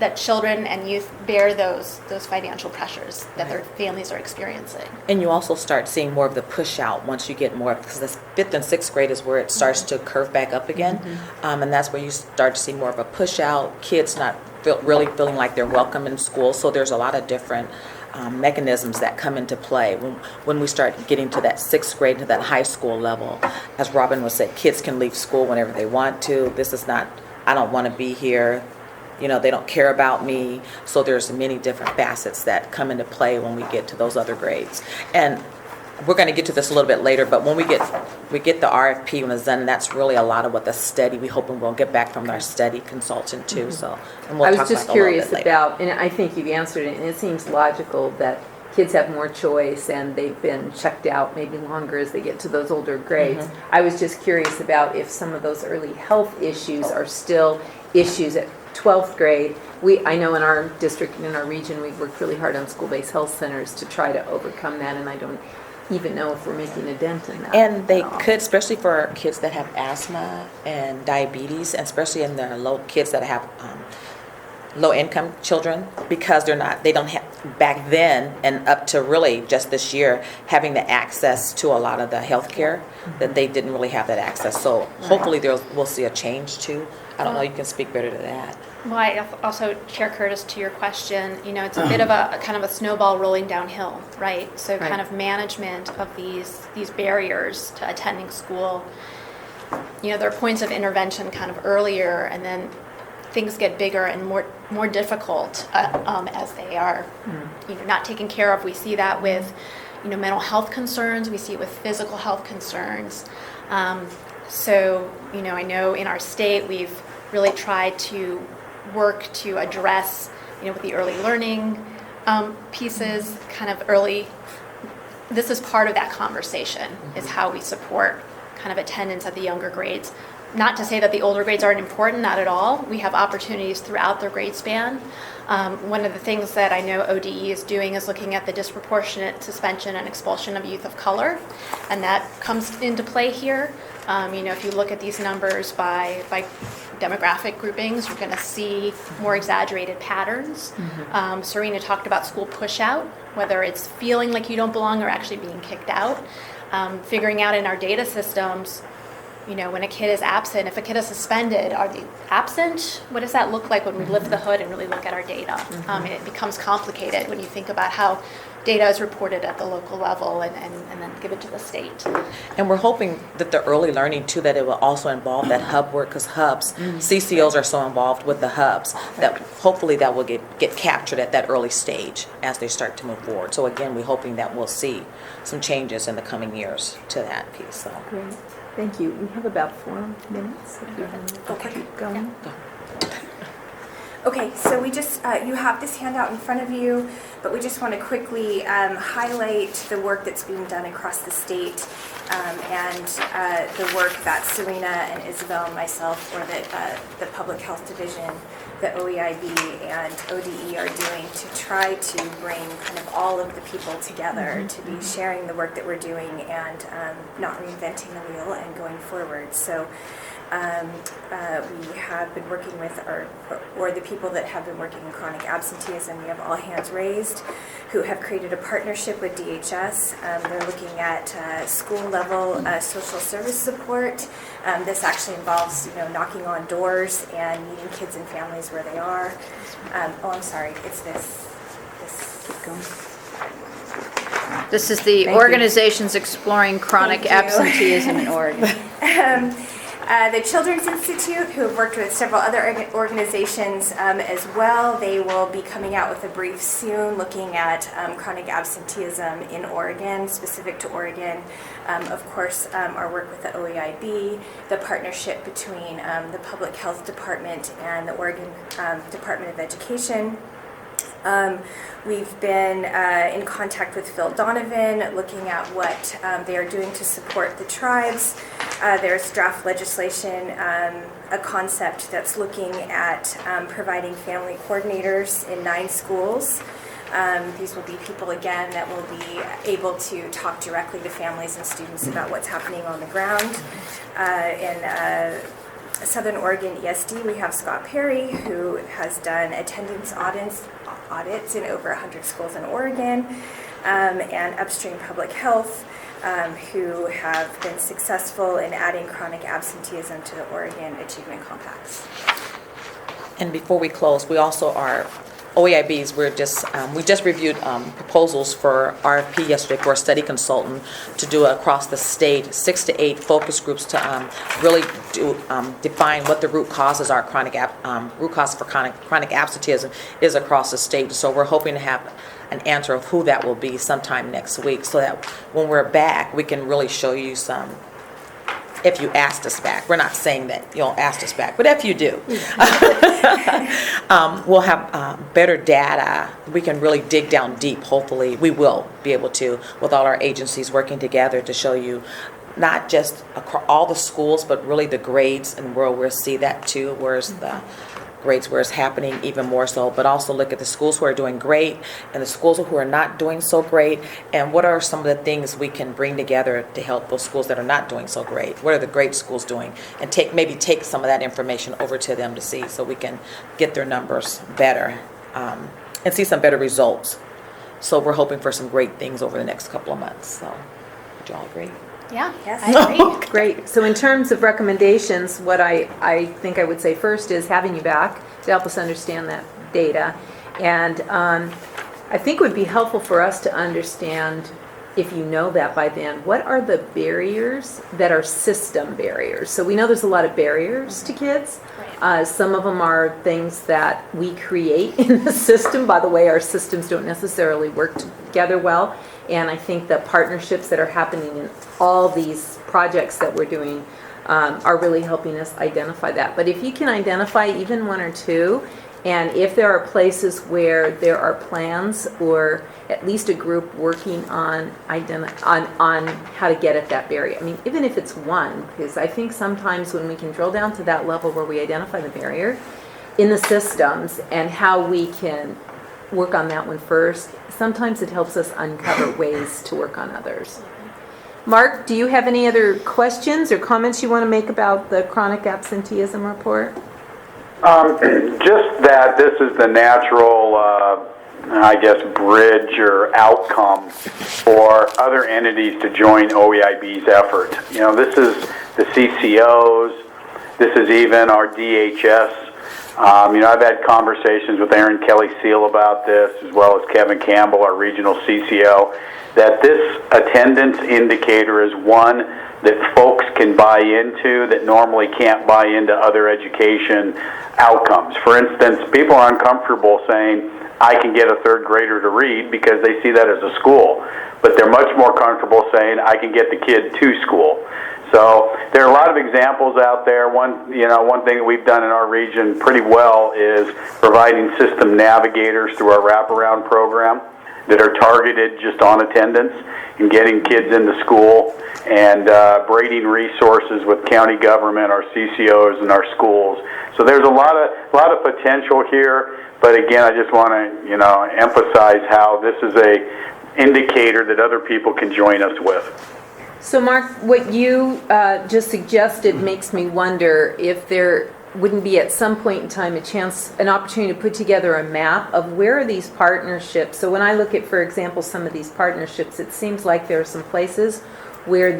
that children and youth bear those financial pressers that their families are experiencing.
And you also start seeing more of the push out once you get more, because the 5th and 6th grade is where it starts to curve back up again. And that's where you start to see more of a push out, kids not really feeling like they're welcome in school. So there's a lot of different mechanisms that come into play when we start getting to that 6th grade, to that high school level. As Robin was saying, kids can leave school whenever they want to. This is not, I don't want to be here. They don't care about me. So there's many different facets that come into play when we get to those other grades. And we're going to get to this a little bit later, but when we get the RFP when it's done, that's really a lot of what the study, we hope we'll get back from our study consultant too. So, and we'll
I
talk
was just
about that a little
curious
bit later.
about, and I think you've answered it, and it seems logical that kids have more choice and they've been checked out maybe longer as they get to those older grades. I was just curious about if some of those early health issues are still issues at 12th grade. I know in our district and in our region, we've worked really hard on school-based health centers to try to overcome that, and I don't even know if we're making a dent in that.
And they
at all.
could, especially for kids that have asthma and diabetes, and especially in the kids that have low-income children, because they don't have, back then and up to really just this year, having the access to a lot of the health care, that they didn't really have that access. So hopefully we'll see a change too. I don't know, you can speak better to that.
Well, I also, Chair Curtis, to your question, it's a bit of a kind of a snowball rolling downhill, right? So
Right.
kind of management of these as to attending school. There are points of intervention kind of earlier, and then things get bigger and more difficult as they are not taken care of. We see that with mental health concerns. We see it with physical health concerns. So I know in our state we've really tried to work to address with the early learning pieces, kind of early. This is part of that conversation, is how we support kind of attendance at the younger grades. Not to say that the older grades aren't important, not at all. We have opportunities throughout their grade span. One of the things that I know ODE is doing is looking at the disproportionate suspension and expulsion of youth of color, and that comes into play here. If you look at these numbers by demographic groupings, you're going to see more exaggerated patterns. Serena talked about school push out, whether it's feeling like you don't belong or actually being kicked out. Figuring out in our data systems, when a kid is absent, if a kid is suspended, are they absent? What does that look like when we lift the hood and really look at our data? It becomes complicated when you think about how data is reported at the local level and then given to the state.
And we're hoping that the early learning too, that it will also involve that hub work, because hubs, CCOs are so involved with the hubs, that hopefully that will get captured at that early stage as they start to move forward. So again, we're hoping that we'll see some changes in the coming years to that piece. So.
Great. Thank you. We have about 4 minutes. If you want to keep going.
Okay, so we just, you have this handout in front of you, but we just want to quickly highlight the work that's being done across the state and the work that Serena and Isabel and myself, or the Public Health Division, the OEIB and ODE are doing to try to bring kind of all of the people together to be sharing the work that we're doing and not reinventing the wheel and going forward. So we have been working with or the people that have been working in chronic absenteeism. We have all hands raised, who have created a partnership with DHS. They're looking at school level social service support. This actually involves, knocking on doors and meeting kids and families where they are. I'm sorry, it's this. Keep going.
This is the
Thank you.
Organizations Exploring Chronic
Thank you.
Absenteeism in Oregon.
The Children's Institute, who have worked with several other organizations as well, they will be coming out with a brief soon looking at chronic absenteeism in Oregon, specific to Oregon. Of course, our work with the OEIB, the partnership between the Public Health Department and the Oregon Department of Education. We've been in contact with Phil Donovan, looking at what they are doing to support the tribes. There's draft legislation, a concept that's looking at providing family coordinators in 9 schools. These will be people, again, that will be able to talk directly to families and students about what's happening on the ground. In Southern Oregon ESD, we have Scott Perry, who has done attendance audits in over 100 schools in Oregon, and Upstream Public Health, who have been successful in adding chronic absenteeism to the Oregon Achievement Compacts.
And before we close, we also are OEIBs. We just reviewed proposals for RFP yesterday for a study consultant to do across the state 6 to 8 focus groups to really define what the root causes are. Root cause for chronic absenteeism is across the state. So we're hoping to have an answer of who that will be sometime next week, so that when we're back, we can really show you some. If you asked us back, we're not saying that you'll ask us back, but if you do, we'll have better data. We can really dig down deep. Hopefully, we will be able to, with all our agencies working together, to show you not just across all the schools, but really the grades and where we'll see that too. Where's the grades where it's happening even more so, but also look at the schools who are doing great and the schools who are not doing so great, and what are some of the things we can bring together to help those schools that are not doing so great. What are the great schools doing, and maybe take some of that information over to them to see, so we can get their numbers better and see some better results. So we're hoping for some great things over the next couple of months. So would you all agree?
Yeah,
Yes.
I agree.
Great. So in terms of recommendations, what I think I would say first is having you back to help us understand that data. And I think it would be helpful for us to understand, if you know that by then, what are the barriers that are system barriers? So we know there's a lot of barriers to kids. Some of them are things that we create in the system. By the way, our systems don't necessarily work together well. And I think the partnerships that are happening in all these projects that we're doing are really helping us identify that. But if you can identify even 1 or 2, and if there are places where there are plans or at least a group working on how to get at that barrier. I mean, even if it's 1, because I think sometimes when we can drill down to that level where we identify the barrier in the systems and how we can work on that one first, sometimes it helps us uncover ways to work on others. Mark, do you have any other questions or comments you want to make about the chronic absenteeism report?
Just that this is the natural, bridge or outcome for other entities to join OEIB's effort. You know, this is the CCOs, this is even our DHS. I've had conversations with Aaron Kelly-Seal about this, as well as Kevin Campbell, our regional CCO, that this attendance indicator is one that folks can buy into that normally can't buy into other education outcomes. For instance, people are uncomfortable saying, I can get a 3rd grader to read, because they see that as a school. But they're much more comfortable saying, I can get the kid to school. So there are a lot of examples out there. One thing that we've done in our region pretty well is providing system navigators through our wraparound program that are targeted just on attendance and getting kids into school, and braiding resources with county government, our CCOs, and our schools. So there's a lot of potential here. But again, I just want to emphasize how this is a indicator that other people can join us with.
So Mark, what you just suggested makes me wonder if there wouldn't be at some point in time an opportunity to put together a map of where are these partnerships. So when I look at, for example, some of these partnerships, it seems like there are some places where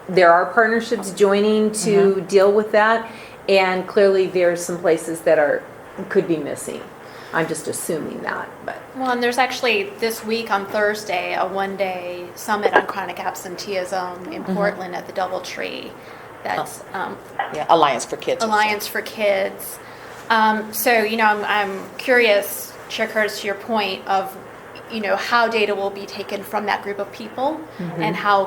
there are partnerships joining to deal with that, and clearly there's some places that could be missing. I'm just assuming that, but.
Well, and there's actually this week on Thursday a 1-day summit on chronic absenteeism in Portland at the DoubleTree. That's
Yeah, Alliance for Kids.
Alliance for Kids. So, I'm curious, Chair Curtis, to your point of, how data will be taken from that group of people and how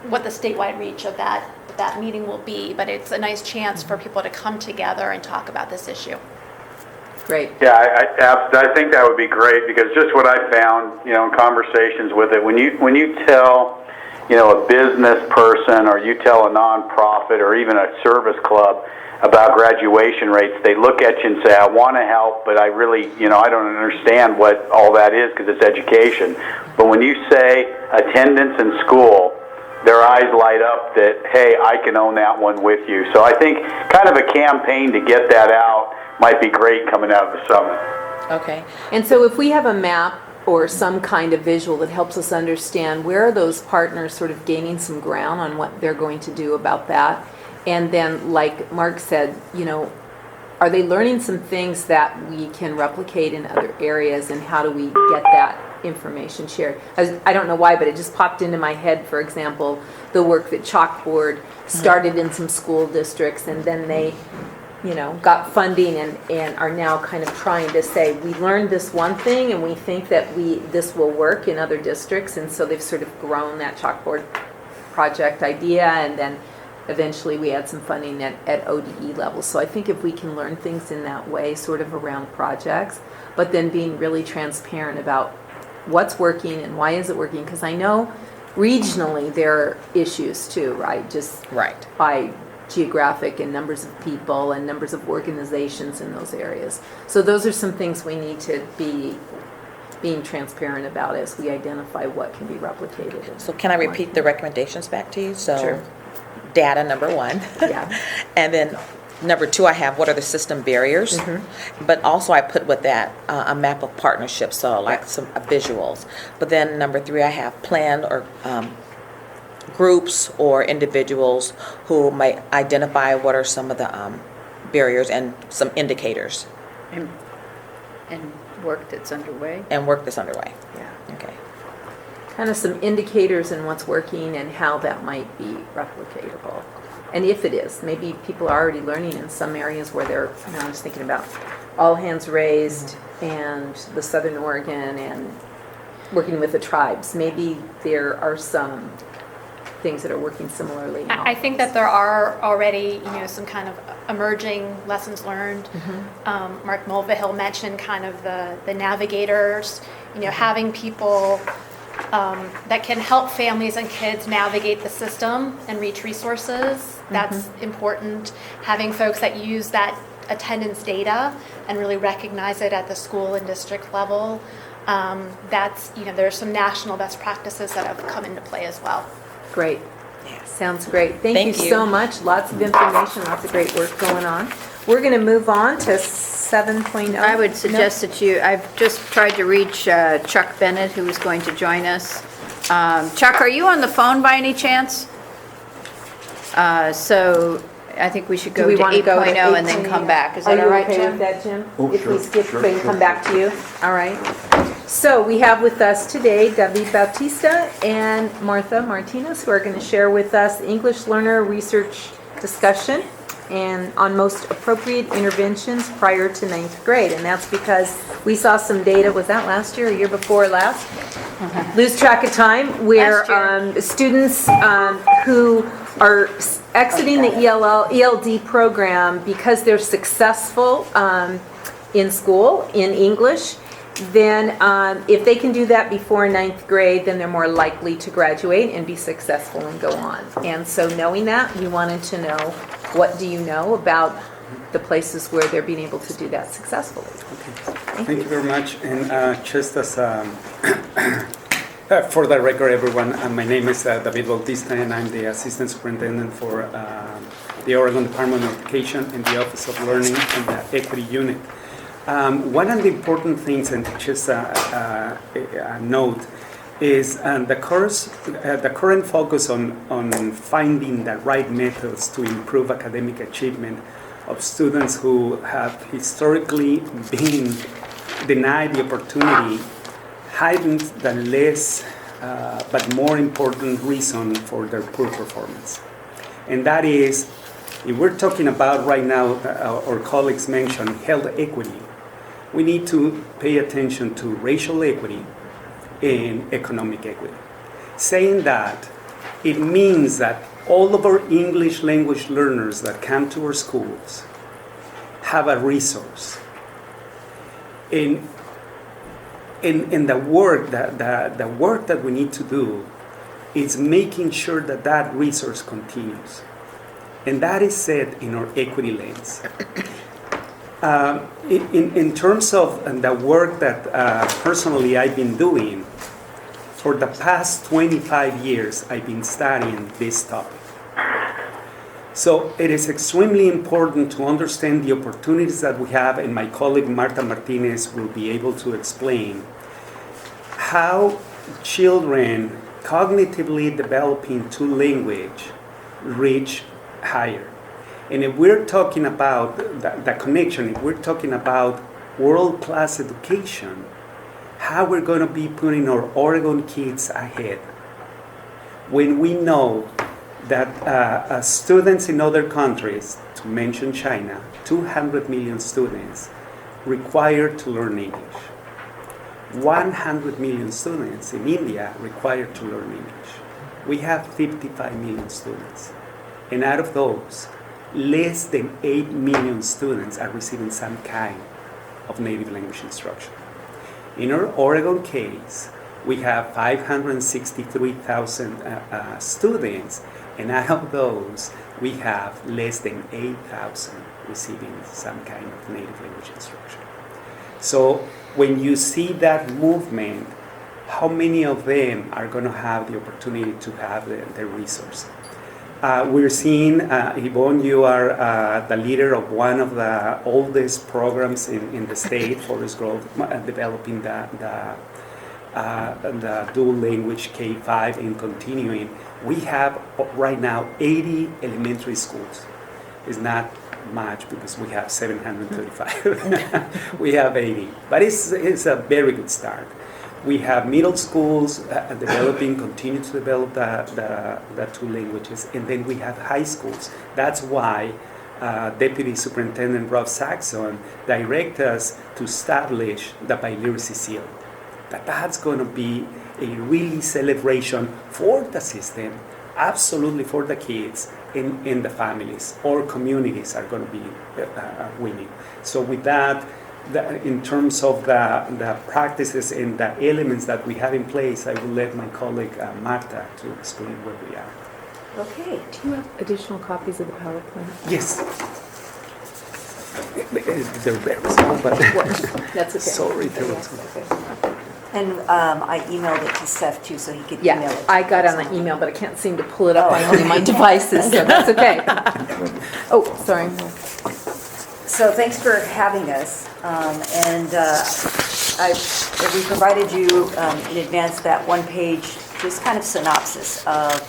what the statewide reach of that meeting will be. But it's a nice chance for people to come together and talk about this issue.
Great.
Yeah, I think that would be great, because just what I found, in conversations with it, when you tell, a business person, or you tell a nonprofit or even a service club about graduation rates, they look at you and say, I want to help, but I really, I don't understand what all that is, because it's education. But when you say attendance in school, their eyes light up that, hey, I can own that one with you. So I think kind of a campaign to get that out might be great coming out of the summit.
Okay.
And so if we have a map or some kind of visual that helps us understand where are those partners sort of gaining some ground on what they're going to do about that, and then like Mark said, are they learning some things that we can replicate in other areas, and how do we get that information shared? I don't know why, but it just popped into my head, for example, the work that Chalkboard started in some school districts, and then they got funding and are now kind of trying to say, we learned this one thing and we think that this will work in other districts, and so they've sort of grown that Chalkboard project idea, and then eventually we had some funding at ODE level. So I think if we can learn things in that way, sort of around projects, but then being really transparent about what's working and why is it working, because I know regionally there are issues too, right? Just by geographic and numbers of people and numbers of organizations in those areas. So those are some things we need to be being transparent about as we identify what can be replicated.
So can I repeat the recommendations back to you? So
Sure.
Data, number one.
Yeah.
And then number two, I have what are the system barriers, but also I put with that a map of partnerships, so like some visuals. But then number three, I have planned or groups or individuals who might identify what are some of the barriers and some indicators.
And work that's underway.
And work that's underway.
Yeah.
Okay.
Kind of some indicators in what's working and how that might be replicatable. And if it is, maybe people are already learning in some areas where they're, I was thinking about All Hands Raised and the Southern Oregon and working with the tribes. Maybe there are some things that are working similarly now.
I think that there are already, some kind of emerging lessons learned. Mark Mulvihill mentioned kind of the navigators, having people that can help families and kids navigate the system and reach resources. That's important. Having folks that use that attendance data and really recognize it at the school and district level. There's some national best practices that have come into play as well.
Great. Sounds great. Thank you so much. Lots of information, lots of great work going on. We're going to move on to 7.0.
I would suggest that I've just tried to reach Chuck Bennett, who is going to join us. Chuck, are you on the phone by any chance? So I think we should go to 8.0 and then come back. Is that all right,
Are you okay
Jim?
with that, Jim?
Oh,
If we
sure,
skip
sure,
and
sure,
come back to you? All right. So we have with us today David Bautista and Martha Martinez, who are going to share with us the English learner research discussion and on most appropriate interventions prior to 9th grade. And that's because we saw some data, was that last year or year before last? Lose track of time, where students who are exiting the ELD program because they're successful in school in English, then if they can do that before 9th grade, then they're more likely to graduate and be successful and go on. And so knowing that, we wanted to know, what do you know about the places where they're being able to do that successfully?
Thank you very much. And just as for the record, everyone, my name is David Bautista, and I'm the Assistant Superintendent for the Oregon Department of Education in the Office of Learning and the Equity Unit. One of the important things, and just note, is the current focus on finding the right methods to improve academic achievement of students who have historically been denied the opportunity heightened the less but more important reason for their poor performance. And that is, if we're talking about right now, our colleagues mentioned health equity, we need to pay attention to racial equity and economic equity. Saying that, it means that all of our English language learners that come to our schools have a resource. In the work that we need to do is making sure that that resource continues. And that is said in our equity lens. In terms of the work that personally I've been doing, for the past 25 years, I've been studying this topic. So it is extremely important to understand the opportunities that we have, and my colleague Marta Martinez will be able to explain how children cognitively developing two language reach higher. And if we're talking about the connection, if we're talking about world-class education, how we're going to be putting our Oregon kids ahead when we know that students in other countries, to mention China, 200 million students required to learn English. 100 million students in India required to learn English. We have 55 million students. And out of those, less than 8 million students are receiving some kind of native language instruction. In our Oregon case, we have 563,000 students, and out of those, we have less than 8,000 receiving some kind of native language instruction. So when you see that movement, how many of them are going to have the opportunity to have the resource? We're seeing, Yvonne, you are the leader of one of the oldest programs in the state, Forest Grove, developing the dual language K-5 and continuing. We have right now 80 elementary schools. It's not much because we have 735. We have 80, but it's a very good start. We have middle schools continue to develop the two languages, and then we have high schools. That's why Deputy Superintendent Rob Saxon directed us to establish the biliteracy seal. That's going to be a really celebration for the system, absolutely for the kids and the families. Our communities are going to be winning. So with that, in terms of the practices and the elements that we have in place, I will let my colleague Marta to explain where we are.
Okay.
Do you have additional copies of the PowerPoint?
Yes. They're very small, but
That's okay.
sorry.
And I emailed it to Seth too, so he could email
Yeah,
it.
I got on the email, but I can't seem to pull it up on any of my devices, so that's okay. Oh, sorry.
So thanks for having us. We provided you in advance that one-page, just kind of synopsis of,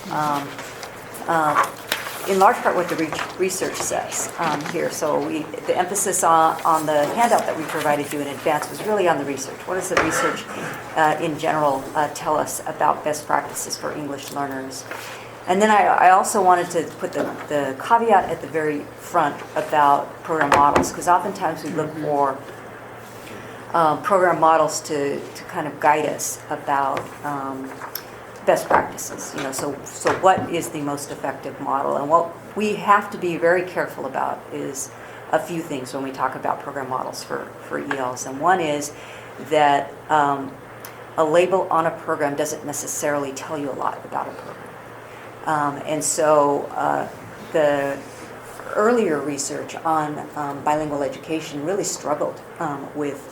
in large part, what the research says here. So the emphasis on the handout that we provided you in advance was really on the research. What does the research in general tell us about best practices for English learners? And then I also wanted to put the caveat at the very front about program models, because oftentimes we look for program models to kind of guide us about best practices. So what is the most effective model? And what we have to be very careful about is a few things when we talk about program models for ELs. And one is that a label on a program doesn't necessarily tell you a lot about a program. And so the earlier research on bilingual education really struggled with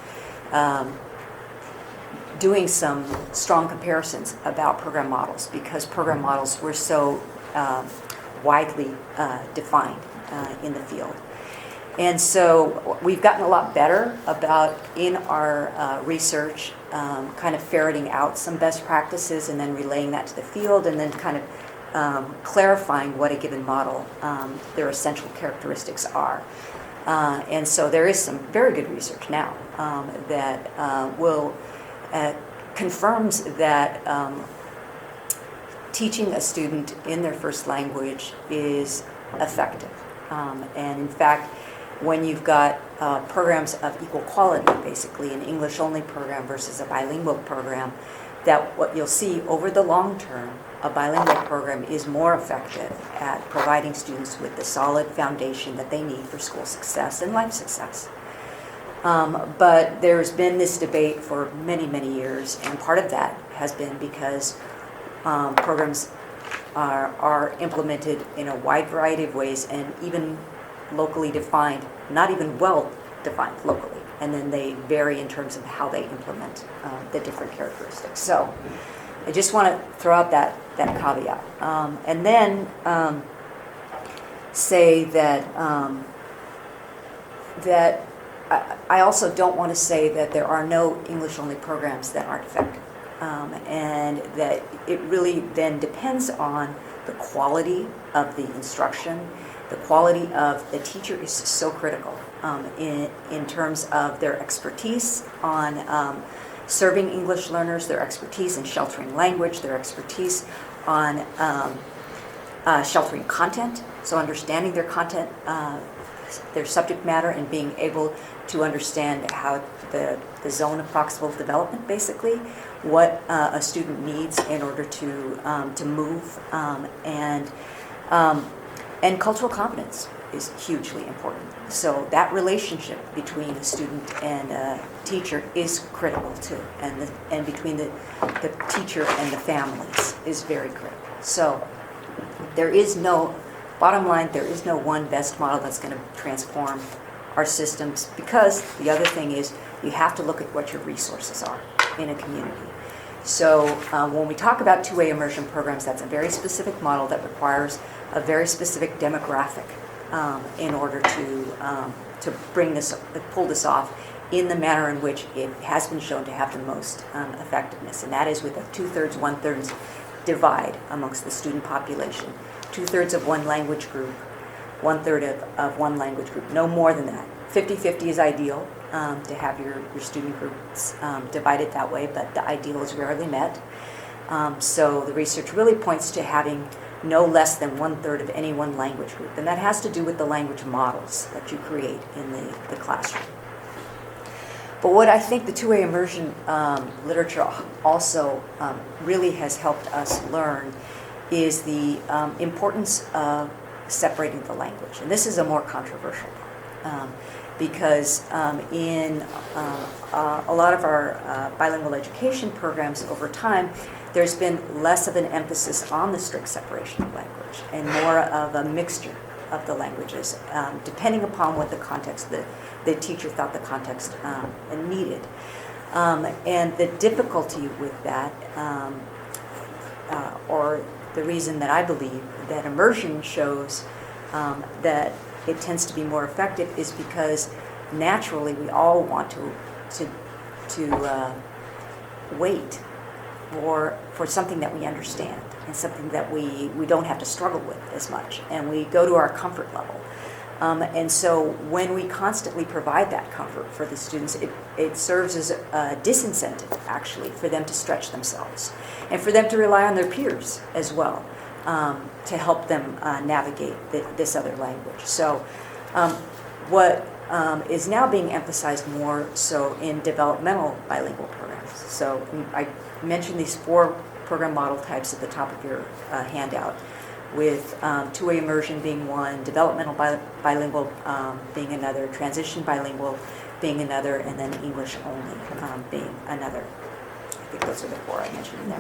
doing some strong comparisons about program models, because program models were so widely defined in the field. And so we've gotten a lot better about, in our research, kind of ferreting out some best practices and then relaying that to the field, and then kind of clarifying what a given model, their essential characteristics are. And so there is some very good research now that confirms that teaching a student in their first language is effective. And in fact, when you've got programs of equal quality, basically an English-only program versus a bilingual program, that what you'll see over the long term, a bilingual program is more effective at providing students with the solid foundation that they need for school success and life success. But there's been this debate for many, many years, and part of that has been because programs are implemented in a wide variety of ways and even locally defined, not even well defined locally, and then they vary in terms of how they implement the different characteristics. So I just want to throw out that caveat. And then say that that I also don't want to say that there are no English-only programs that aren't effective, and that it really then depends on the quality of the instruction. The quality of the teacher is so critical in terms of their expertise on serving English learners, their expertise in sheltering language, their expertise on sheltering content, so understanding their content, their subject matter, and being able to understand how the zone of proximal development, basically, what a student needs in order to move, and cultural competence is hugely important. So that relationship between a student and a teacher is critical too, and between the teacher and the families is very critical. So there is no, bottom line, there is no one best model that's going to transform our systems, because the other thing is you have to look at what your resources are in a community. So when we talk about two-way immersion programs, that's a very specific model that requires a very specific demographic in order to pull this off in the manner in which it has been shown to have the most effectiveness, and that is with a 2/3, 1/3 divide amongst the student population. 2/3 of one language group, 1/3 of one language group, no more than that. 50-50 is ideal to have your student groups divided that way, but the ideal is rarely met. So the research really points to having no less than 1/3 of any one language group, and that has to do with the language models that you create in the classroom. But what I think the two-way immersion literature also really has helped us learn is the importance of separating the language. And this is a more controversial part, because in a lot of our bilingual education programs over time, there's been less of an emphasis on the strict separation of language and more of a mixture of the languages, depending upon what the context, the teacher thought the context needed. And the difficulty with that, or the reason that I believe that immersion shows that it tends to be more effective, is because naturally we all want to wait for something that we understand and something that we don't have to struggle with as much, and we go to our comfort level. And so when we constantly provide that comfort for the students, it serves as a disincentive, actually, for them to stretch themselves and for them to rely on their peers as well to help them navigate this other language. So what is now being emphasized more so in developmental bilingual programs. So I mentioned these 4 program model types at the top of your handout, with two-way immersion being one, developmental bilingual being another, transition bilingual being another, and then English only being another. I think those are the 4 I mentioned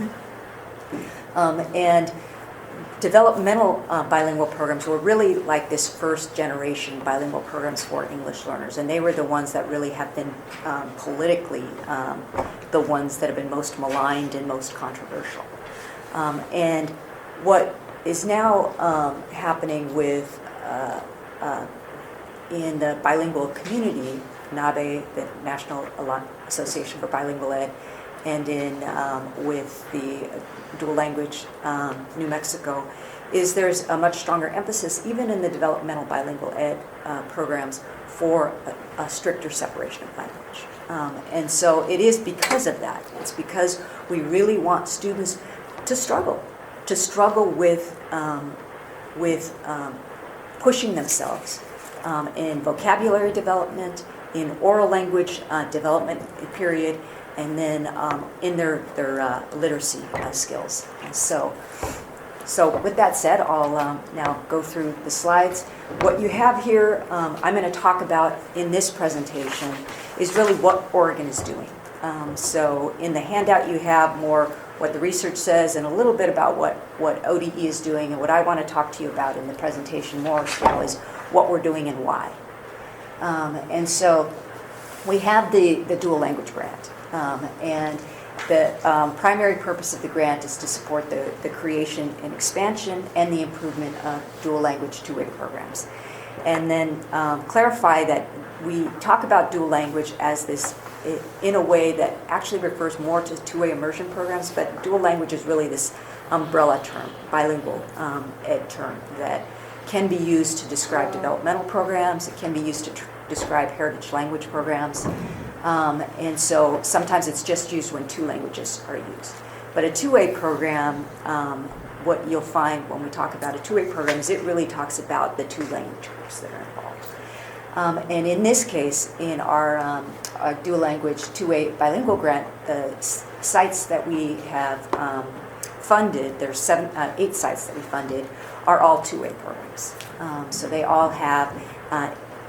there. And developmental bilingual programs were really like this first generation bilingual programs for English learners, and they were the ones that really have been politically the ones that have been most maligned and most controversial. And what is now happening with in the bilingual community, NABE, the National Association for Bilingual Ed, and in with the dual language New Mexico, is there's a much stronger emphasis, even in the developmental bilingual ed programs, for a stricter separation of language. And so it is because of that. It's because we really want students to struggle to struggle with pushing themselves in vocabulary development, in oral language development period, and then in their literacy skills. And so with that said, I'll now go through the slides. What you have here, I'm going to talk about in this presentation, is really what Oregon is doing. So in the handout you have more what the research says and a little bit about what ODE is doing, and what I want to talk to you about in the presentation more so is what we're doing and why. And so we have the dual language grant, and the primary purpose of the grant is to support the creation and expansion and the improvement of dual language two-way programs. And then clarify that we talk about dual language as this in a way that actually refers more to two-way immersion programs, but dual language is really this umbrella term, bilingual ed term, that can be used to describe developmental programs. It can be used to describe heritage language programs. And so sometimes it's just used when two languages are used. But a two-way program, what you'll find when we talk about a two-way program is it really talks about the two language groups that are involved. And in this case, in our dual language two-way bilingual grant, the sites that we have funded, there's 8 sites that we funded, are all two-way programs. So they all have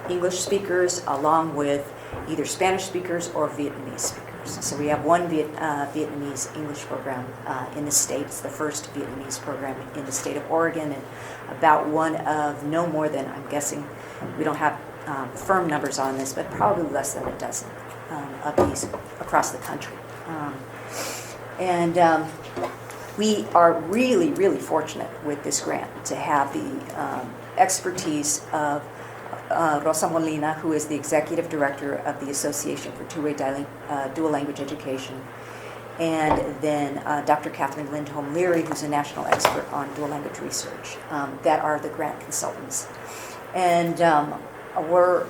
English speakers along with either Spanish speakers or Vietnamese speakers. So we have one Vietnamese English program in the state. It's the first Vietnamese program in the state of Oregon, and about one of no more than, I'm guessing, we don't have firm numbers on this, but probably less than a dozen of these across the country. We are really, really fortunate with this grant to have the expertise of Rosa Molina, who is the Executive Director of the Association for Two-Way Dual Language Education, and then Dr. Catherine Lindholm Leary, who's a national expert on dual language research, that are the grant consultants. And we're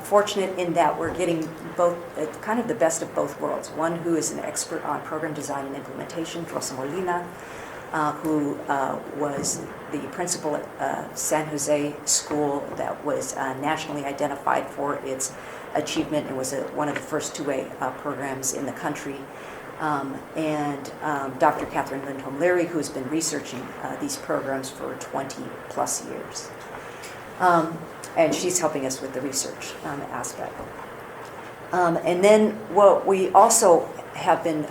fortunate in that we're getting both, kind of the best of both worlds. One who is an expert on program design and implementation, Rosa Molina, who was the principal at San Jose School that was nationally identified for its achievement and was one of the first two-way programs in the country. And Dr. Catherine Lindholm Leary, who's been researching these programs for 20 plus years. And she's helping us with the research aspect. And then what we also have been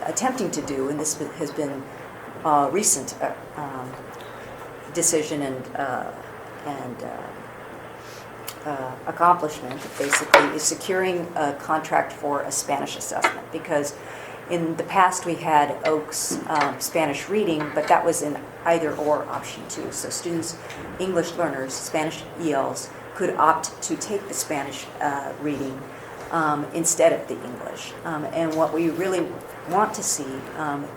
attempting to do, and this has been recent decision and accomplishment, basically, is securing a contract for a Spanish assessment, because in the past we had Oaks Spanish reading, but that was an either or option too. So students, English learners, Spanish ELs, could opt to take the Spanish reading instead of the English. And what we really want to see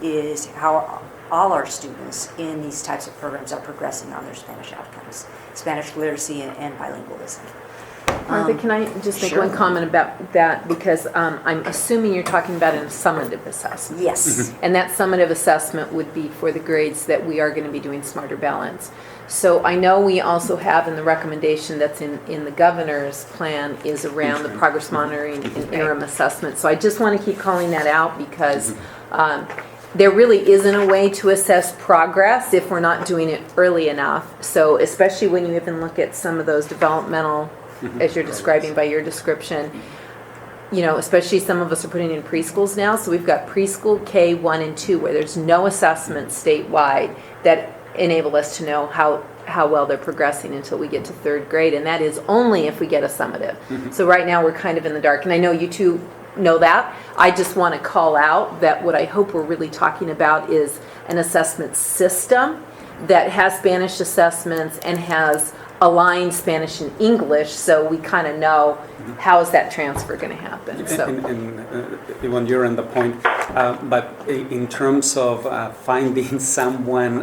is how all our students in these types of programs are progressing on their Spanish outcomes, Spanish literacy and bilingualism.
Martha, can I just make
Sure.
one comment about that? Because I'm assuming you're talking about a summative assessment.
Yes.
And that summative assessment would be for the grades that we are going to be doing Smarter Balance. So I know we also have in the recommendation that's in the governor's plan is around the progress monitoring and interim assessment. So I just want to keep calling that out because there really isn't a way to assess progress if we're not doing it early enough. So especially when you even look at some of those developmental, as you're describing by your description, you know, especially some of us are putting in preschools now. So we've got preschool K 1 and 2 where there's no assessment statewide that enable us to know how well they're progressing until we get to 3rd grade. And that is only if we get a summative. So right now we're kind of in the dark. And I know you two know that. I just want to call out that what I hope we're really talking about is an assessment system that has Spanish assessments and has aligned Spanish and English, so we kind of know how is that transfer going to happen. So.
And when you're on the point, but in terms of finding something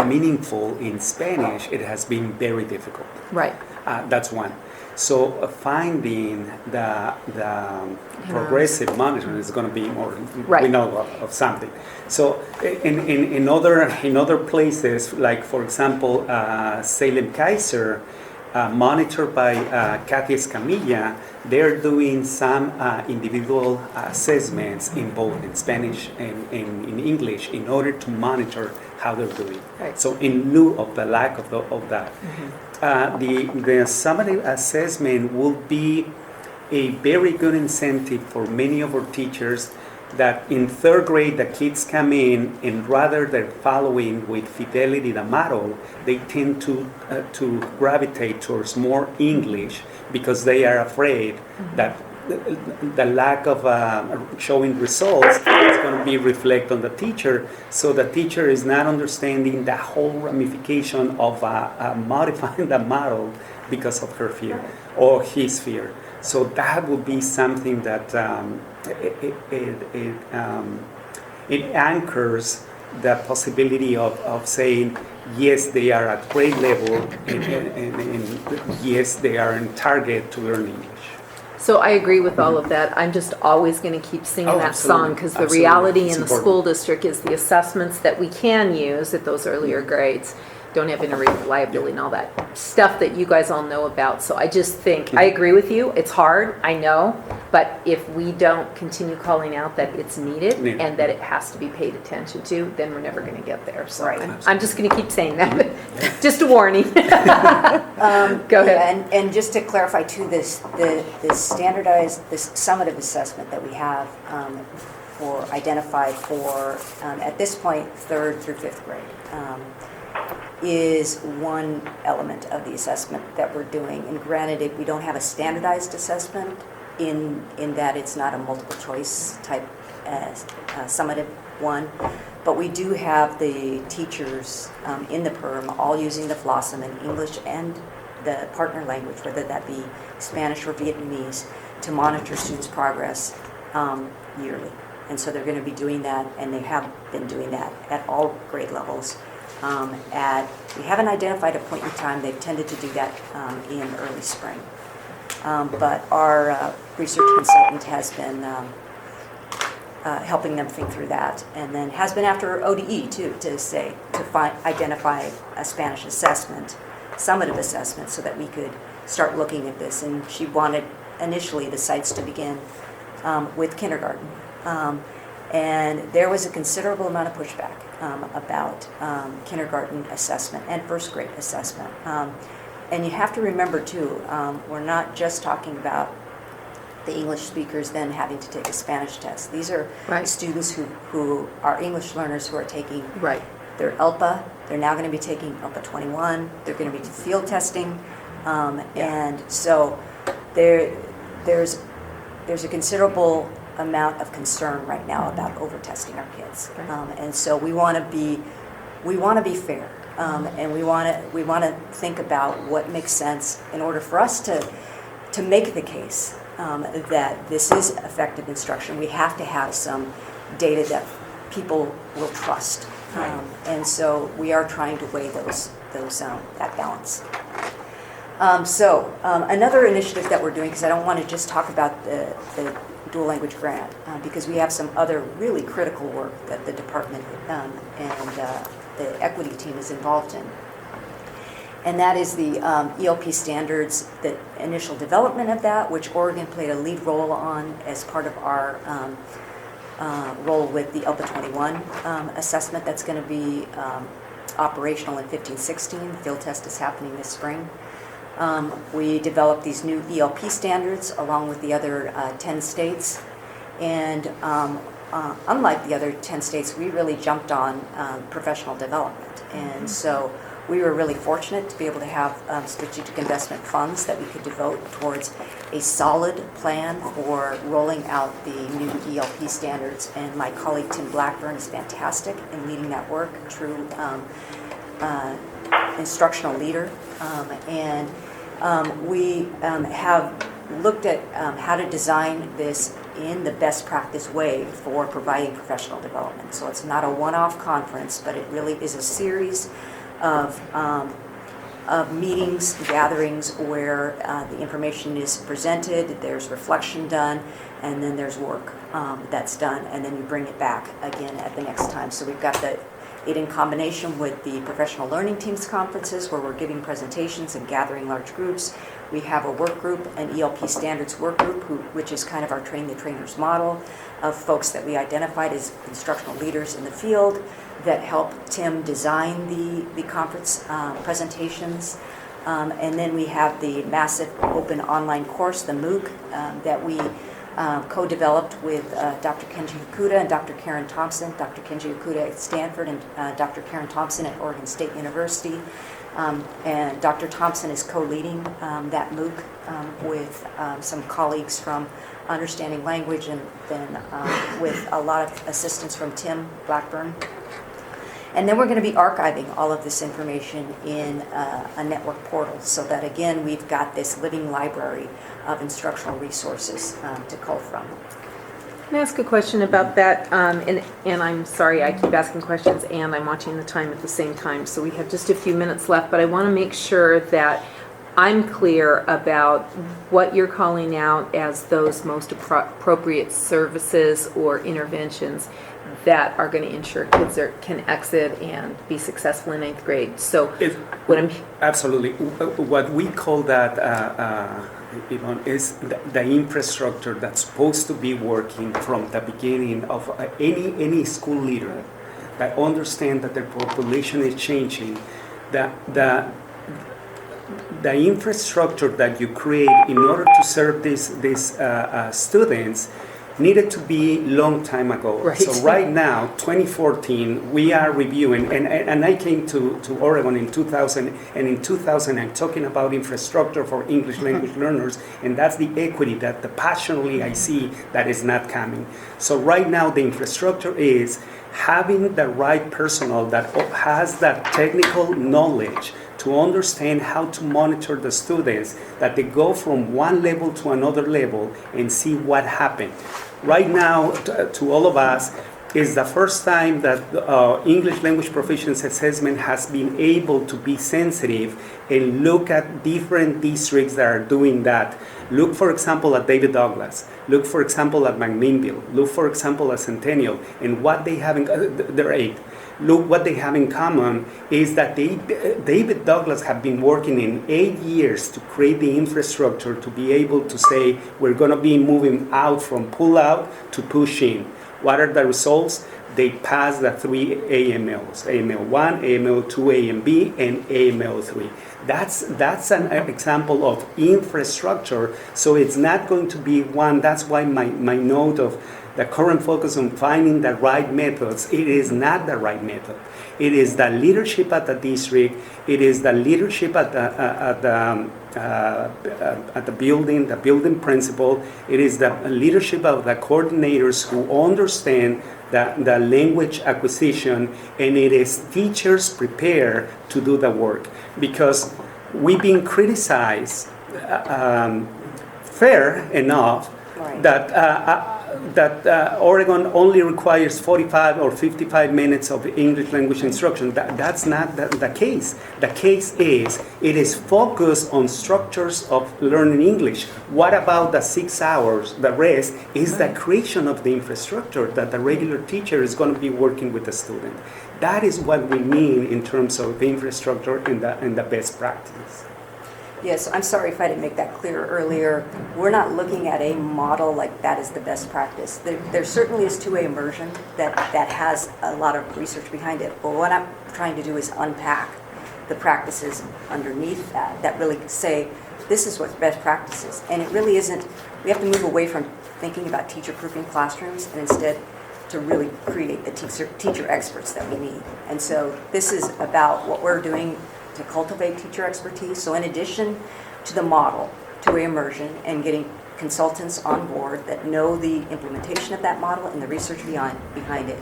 meaningful in Spanish, it has been very difficult.
Right.
That's one. So finding the progressive monitoring is going to be more,
Right.
we know of something. So in other places, like for example, Salem Kaiser, monitored by Kathy Escamilla, they're doing some individual assessments in both in Spanish and in English in order to monitor how they're doing.
Right.
So in lieu of the lack of that. The summative assessment will be a very good incentive for many of our teachers that in third grade the kids come in and rather than following with fidelity the model, they tend to gravitate towards more English because they are afraid that the lack of showing results is going to be reflected on the teacher. So the teacher is not understanding the whole ramification of modifying the model because of her fear or his fear. So that would be something that it anchors the possibility of saying, yes, they are at grade level, and yes, they are in target to learn English.
So I agree with all of that. I'm just always going to keep singing
Oh,
that
absolutely.
song because the
Absolutely.
reality
It's
in the
important.
school district is the assessments that we can use at those earlier grades don't have any reliability and all that stuff that you guys all know about. So I just think, I agree with you. It's hard, I know, but if we don't continue calling out that it's needed
Needed.
and that it has to be paid attention to, then we're never going to get there. So
Right.
I'm just going to keep saying that. Just a warning. Go ahead.
Yeah, and just to clarify too, this standardized, this summative assessment that we have for identified for, at this point, 3rd through 5th grade, is one element of the assessment that we're doing. And granted, we don't have a standardized assessment in that it's not a multiple choice type summative one, but we do have the teachers in the PERM all using the FLOSSAM in English and the partner language, whether that be Spanish or Vietnamese, to monitor students' progress yearly. And so they're going to be doing that, and they have been doing that at all grade levels. We haven't identified a point in time. They've tended to do that in early spring. But our research consultant has been helping them think through that, and then has been after ODE too, identify a Spanish assessment, summative assessment, so that we could start looking at this. And she wanted initially the sites to begin with kindergarten. And there was a considerable amount of pushback about kindergarten assessment and first grade assessment. And you have to remember too, we're not just talking about the English speakers then having to take a Spanish test. These are
Right.
students who are English learners who are taking
Right.
their ELPA. They're now going to be taking ELPA 21. They're going to be field testing. And so there's a considerable amount of concern right now about over-testing our kids. And so we want to be fair. And we want to think about what makes sense in order for us to make the case that this is effective instruction. We have to have some data that people will trust. And so we are trying to weigh that balance. Another initiative that we're doing, because I don't want to just talk about the dual language grant, because we have some other really critical work that the department and the equity team is involved in. And that is the ELP standards, the initial development of that, which Oregon played a lead role on as part of our role with the ELPA 21 assessment that's going to be operational in 15-16. The field test is happening this spring. We developed these new ELP standards along with the other 10 states. And unlike the other 10 states, we really jumped on professional development. And so we were really fortunate to be able to have strategic investment funds that we could devote towards a solid plan for rolling out the new ELP standards. And my colleague Tim Blackburn is fantastic in leading that work, a true instructional leader. We have looked at how to design this in the best practice way for providing professional development. So it's not a one-off conference, but it really is a series of of meetings, gatherings where the information is presented, there's reflection done, and then there's work that's done, and then you bring it back again at the next time. So we've got it in combination with the professional learning teams conferences where we're giving presentations and gathering large groups. We have a work group, an ELP standards work group, which is kind of our train the trainers model of folks that we identified as instructional leaders in the field that help Tim design the conference presentations. And then we have the massive open online course, the MOOC, that we co-developed with Dr. Kenji Hakuda and Dr. Karen Thompson. Dr. Kenji Hakuda at Stanford and Dr. Karen Thompson at Oregon State University. And Dr. Thompson is co-leading that MOOC with some colleagues from Understanding Language, and then with a lot of assistance from Tim Blackburn. And then we're going to be archiving all of this information in a network portal so that, again, we've got this living library of instructional resources to cull from.
Can I ask a question about that? And I'm sorry, I keep asking questions and I'm watching the time at the same time, so we have just a few minutes left, but I want to make sure that I'm clear about what you're calling out as those most appropriate services or interventions that are going to ensure kids can exit and be successful in 8th grade. So what I'm...
Absolutely. What we call that, Yvonne, is the infrastructure that's supposed to be working from the beginning of any school leader that understand that their population is changing. The infrastructure that you create in order to serve these students needed to be long time ago.
Right.
So right now, 2014, we are reviewing, and I came to Oregon in 2000, and in 2000 I'm talking about infrastructure for English language learners, and that's the equity that passionately I see that is not coming. So right now the infrastructure is having the right personnel that has that technical knowledge to understand how to monitor the students, that they go from one level to another level and see what happened. Right now, to all of us, is the first time that English language proficiency assessment has been able to be sensitive and look at different districts that are doing that. Look, for example, at David Douglas. Look, for example, at McMinnville. Look, for example, at Centennial. And what they have there are 8. Look, what they have in common is that David Douglas have been working in 8 years to create the infrastructure to be able to say we're going to be moving out from pull out to push in. What are the results? They pass the 3 AMLs, AML1, AML2, AMB, and AML3. That's an example of infrastructure, so it's not going to be one. That's why my note of the current focus on finding the right methods, it is not the right method. It is the leadership at the district, it is the leadership at the building principal, it is the leadership of the coordinators who understand the language acquisition, and it is teachers prepared to do the work. Because we've been criticized, fair enough,
Right.
that Oregon only requires 45 or 55 minutes of English language instruction. That's not the case. The case is, it is focused on structures of learning English. What about the 6 hours? The rest is the creation of the infrastructure that the regular teacher is going to be working with the student. That is what we mean in terms of the infrastructure and the best practices.
Yes, I'm sorry if I didn't make that clear earlier. We're not looking at a model like that is the best practice. There certainly is two-way immersion that has a lot of research behind it. But what I'm trying to do is unpack the practices underneath that really say, this is what's best practices. And it really isn't, we have to move away from thinking about teacher-proofing classrooms and instead to really create the teacher experts that we need. And so this is about what we're doing to cultivate teacher expertise. So in addition to the model, two-way immersion, and getting consultants on board that know the implementation of that model and the research behind it,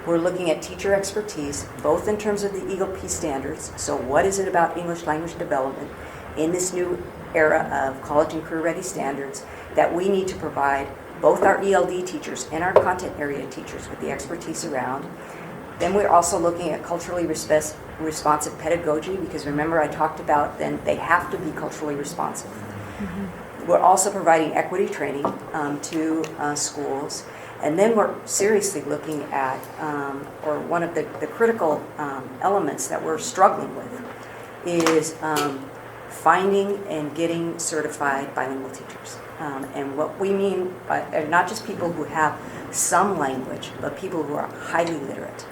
we're looking at teacher expertise, both in terms of the ELP standards. So what is it about English language development in this new era of college and career ready standards that we need to provide both our ELD teachers and our content area teachers with the expertise around. Then we're also looking at culturally responsive pedagogy, because remember I talked about then they have to be culturally responsive. We're also providing equity training to schools. And then we're seriously looking at, or one of the critical elements that we're struggling with is finding and getting certified bilingual teachers. And what we mean by not just people who have some language, but people who are highly literate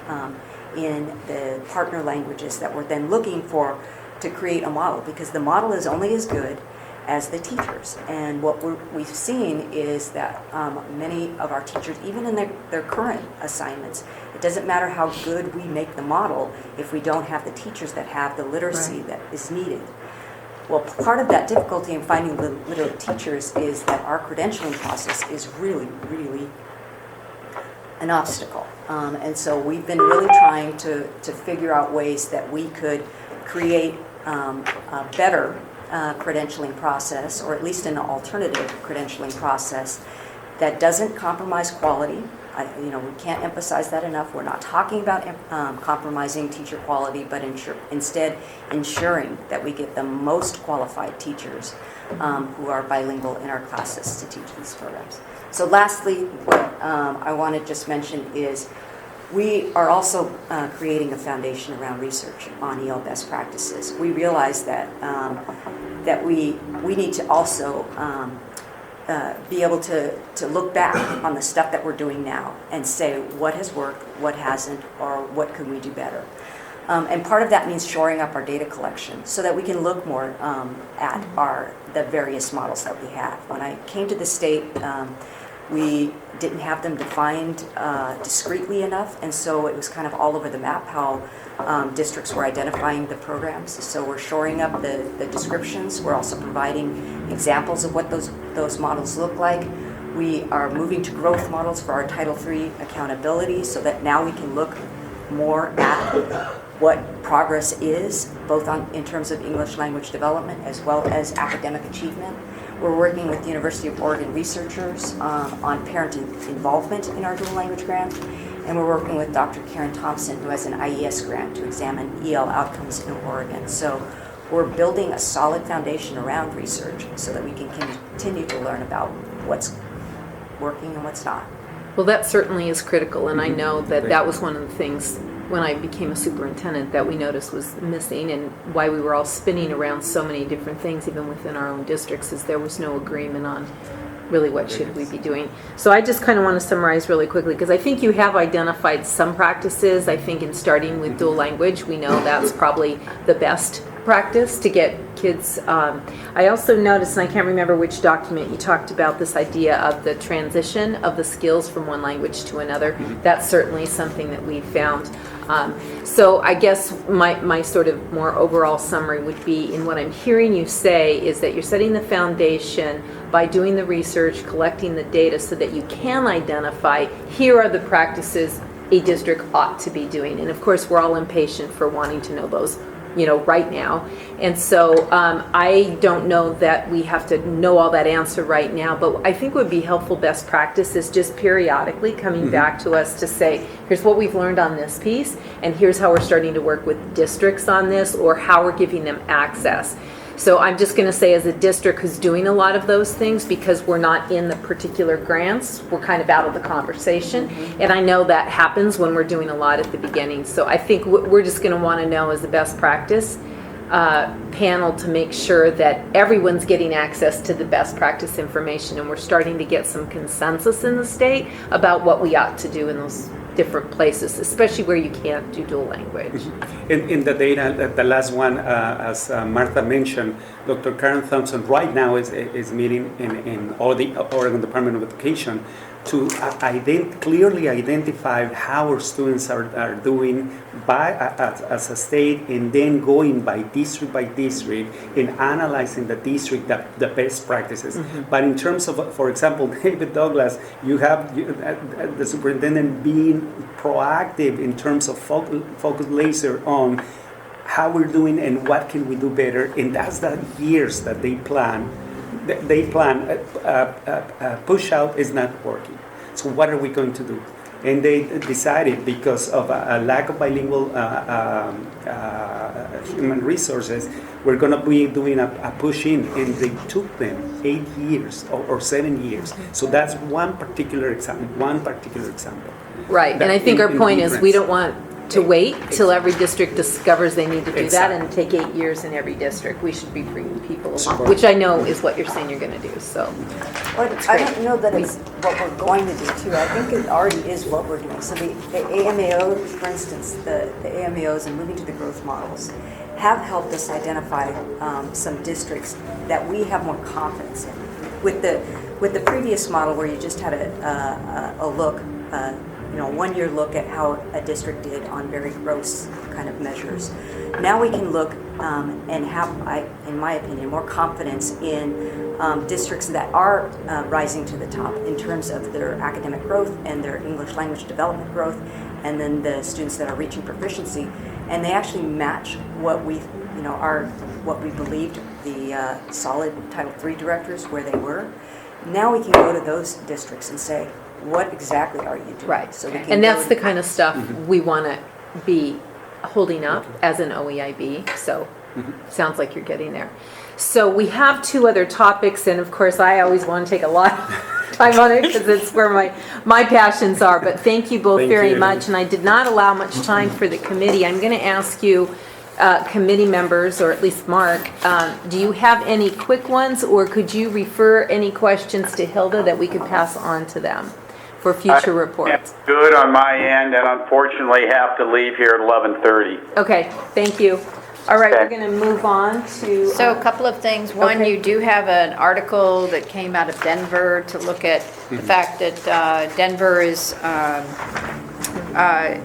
in the partner languages that we're then looking for to create a model, because the model is only as good as the teachers. And what we've seen is that many of our teachers, even in their current assignments, it doesn't matter how good we make the model if we don't have the teachers that have the literacy that is needed. Well, part of that difficulty in finding the literate teachers is that our credentialing process is really, really an obstacle. And so we've been really trying to figure out ways that we could create a better credentialing process, or at least an alternative credentialing process that doesn't compromise quality. We can't emphasize that enough. We're not talking about compromising teacher quality, but instead ensuring that we get the most qualified teachers who are bilingual in our classes to teach these programs. So lastly, what I want to just mention is we are also creating a foundation around research on EL best practices. We realize that that we need to also be able to look back on the stuff that we're doing now and say what has worked, what hasn't, or what can we do better. And part of that means shoring up our data collection so that we can look more at the various models that we have. When I came to the state, we didn't have them defined discreetly enough, and so it was kind of all over the map how districts were identifying the programs. So we're shoring up the descriptions. We're also providing examples of what those models look like. We are moving to growth models for our Title III accountability so that now we can look more at what progress is, both in terms of English language development as well as academic achievement. We're working with the University of Oregon researchers on parent involvement in our dual language grant, and we're working with Dr. Karen Thompson, who has an IES grant to examine EL outcomes in Oregon. So we're building a solid foundation around research so that we can continue to learn about what's working and what's not.
Well, that certainly is critical, and I know that was one of the things when I became a superintendent that we noticed was missing, and why we were all spinning around so many different things, even within our own districts, is there was no agreement on really what should we be doing. So I just kind of want to summarize really quickly, because I think you have identified some practices. I think in starting with dual language, we know that's probably the best practice to get kids. I also noticed, and I can't remember which document, you talked about this idea of the transition of the skills from one language to another. That's certainly something that we found. So I guess my sort of more overall summary would be, in what I'm hearing you say, is that you're setting the foundation by doing the research, collecting the data so that you can identify, here are the practices a district ought to be doing. And of course, we're all impatient for wanting to know those, right now. And so I don't know that we have to know all that answer right now, but I think would be helpful best practice is just periodically coming back to us to say, here's what we've learned on this piece, and here's how we're starting to work with districts on this, or how we're giving them access. So I'm just going to say, as a district who's doing a lot of those things, because we're not in the particular grants, we're kind of out of the conversation. And I know that happens when we're doing a lot at the beginning. So I think we're just going to want to know as the best practice panel to make sure that everyone's getting access to the best practice information, and we're starting to get some consensus in the state about what we ought to do in those different places, especially where you can't do dual language.
In the data, the last one, as Martha mentioned, Dr. Karen Thompson right now is meeting in all the Oregon Department of Education to clearly identify how our students are doing as a state, and then going by district and analyzing the district, the best practices. But in terms of, for example, David Douglas, you have the superintendent being proactive in terms of focus laser on how we're doing and what can we do better, and that's the years that they plan. Push out is not working. So what are we going to do? And they decided, because of a lack of bilingual human resources, we're going to be doing a push-in, and they took them 8 years or 7 years. So that's one particular example.
Right, and
That
I think our
in
point is, we
difference.
don't want to wait till every district discovers they need to do that
Exactly.
and take 8 years in every district. We should be bringing people along,
Correct.
which I know is what you're saying you're gonna do, so.
Well, I don't know that it's what we're going to do too. I think it already is what we're doing. So the AMAO, for instance, the AMAOs and moving to the growth models have helped us identify some districts that we have more confidence in. With the previous model where you just had a look, 1 year look at how a district did on very gross kind of measures. Now we can look and have, in my opinion, more confidence in districts that are rising to the top in terms of their academic growth and their English language development growth, and then the students that are reaching proficiency, and they actually match what we believed the solid Title III directors where they were. Now we can go to those districts and say, what exactly are you doing?
Right,
So we can
and that's
go
the kind of stuff we wanna be holding up as an OEIB, so sounds like you're getting there. So we have 2 other topics, and of course, I always want to take a lot of time on it because it's where my passions are, but thank you both
Thank
very
you.
much, and I did not allow much time for the committee. I'm going to ask you, committee members, or at least Mark, do you have any quick ones, or could you refer any questions to Hilda that we could pass on to them for future reports?
Good on my end, and unfortunately have to leave here at 11:30.
Okay, thank you. All right,
Okay.
we're going to move on to...
So a couple of things. One,
Okay.
you do have an article that came out of Denver to look at the fact that Denver is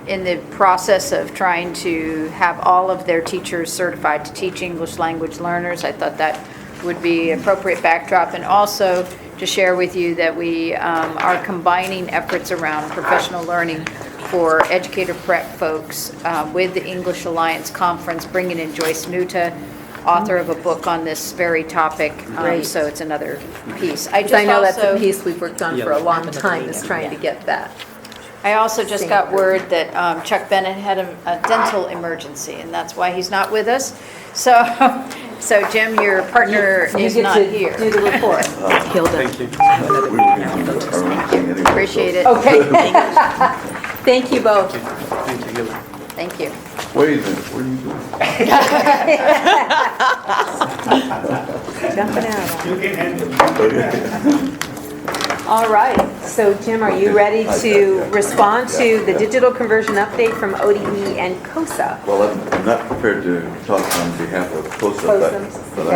in the process of trying to have all of their teachers certified to teach English language learners. I thought that would be appropriate backdrop. And also to share with you that we are combining efforts around professional learning for educator prep folks with the English Alliance Conference, bringing in Joyce Nuta, author of a book on this very topic.
Great.
So it's another piece. I
Because I know that's a
also-
piece we've worked on for a long time, is trying to get that.
I also just got word that Chuck Bennett had a dental emergency, and that's why he's not with us. So Jim, your partner is not
You
here.
get to do the report, Hilda.
Thank you.
We were going to do our own thing anyway.
Appreciate it.
Okay. Thank you both.
Thank you, Hilda.
Thank you.
Wait a minute, what are you doing?
jumping out.
All right, so Jim, are you ready to respond to the digital conversion update from ODE and COSA?
Well, I'm not prepared to talk on behalf of COSA, but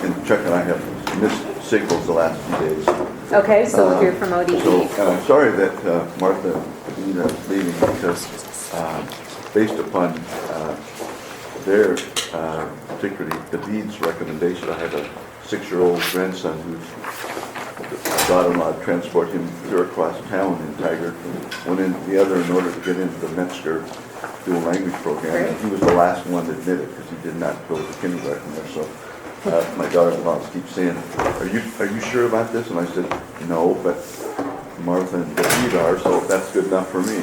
and Chuck and I have missed signals the last few days.
Okay, so we'll hear from ODE.
So, and I'm sorry that Martha Medina is leaving because based upon their, particularly David's recommendation, I have a 6-year-old grandson who's daughter-in-law transport him clear across town in Tigard, one in the other in order to get into the Metzger dual language program. And he was the last one admitted because he did not go to kindergarten there. So my daughter-in-law keeps saying, are you sure about this? And I said, no, but Martha and David are, so that's good enough for me.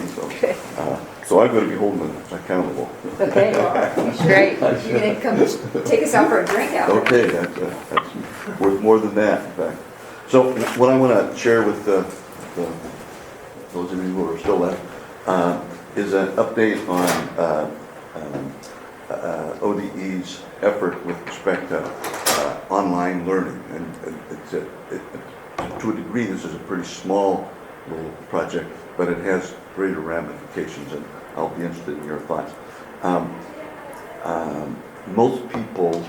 So I'm going to be holding them accountable.
Okay, great.
You're going to come take us out for a drink out.
Okay, that's worth more than that, in fact. So what I want to share with those of you who are still left is an update on ODE's effort with respect to online learning. And to a degree, this is a pretty small little project, but it has greater ramifications, and I'll be interested in your thoughts. Most people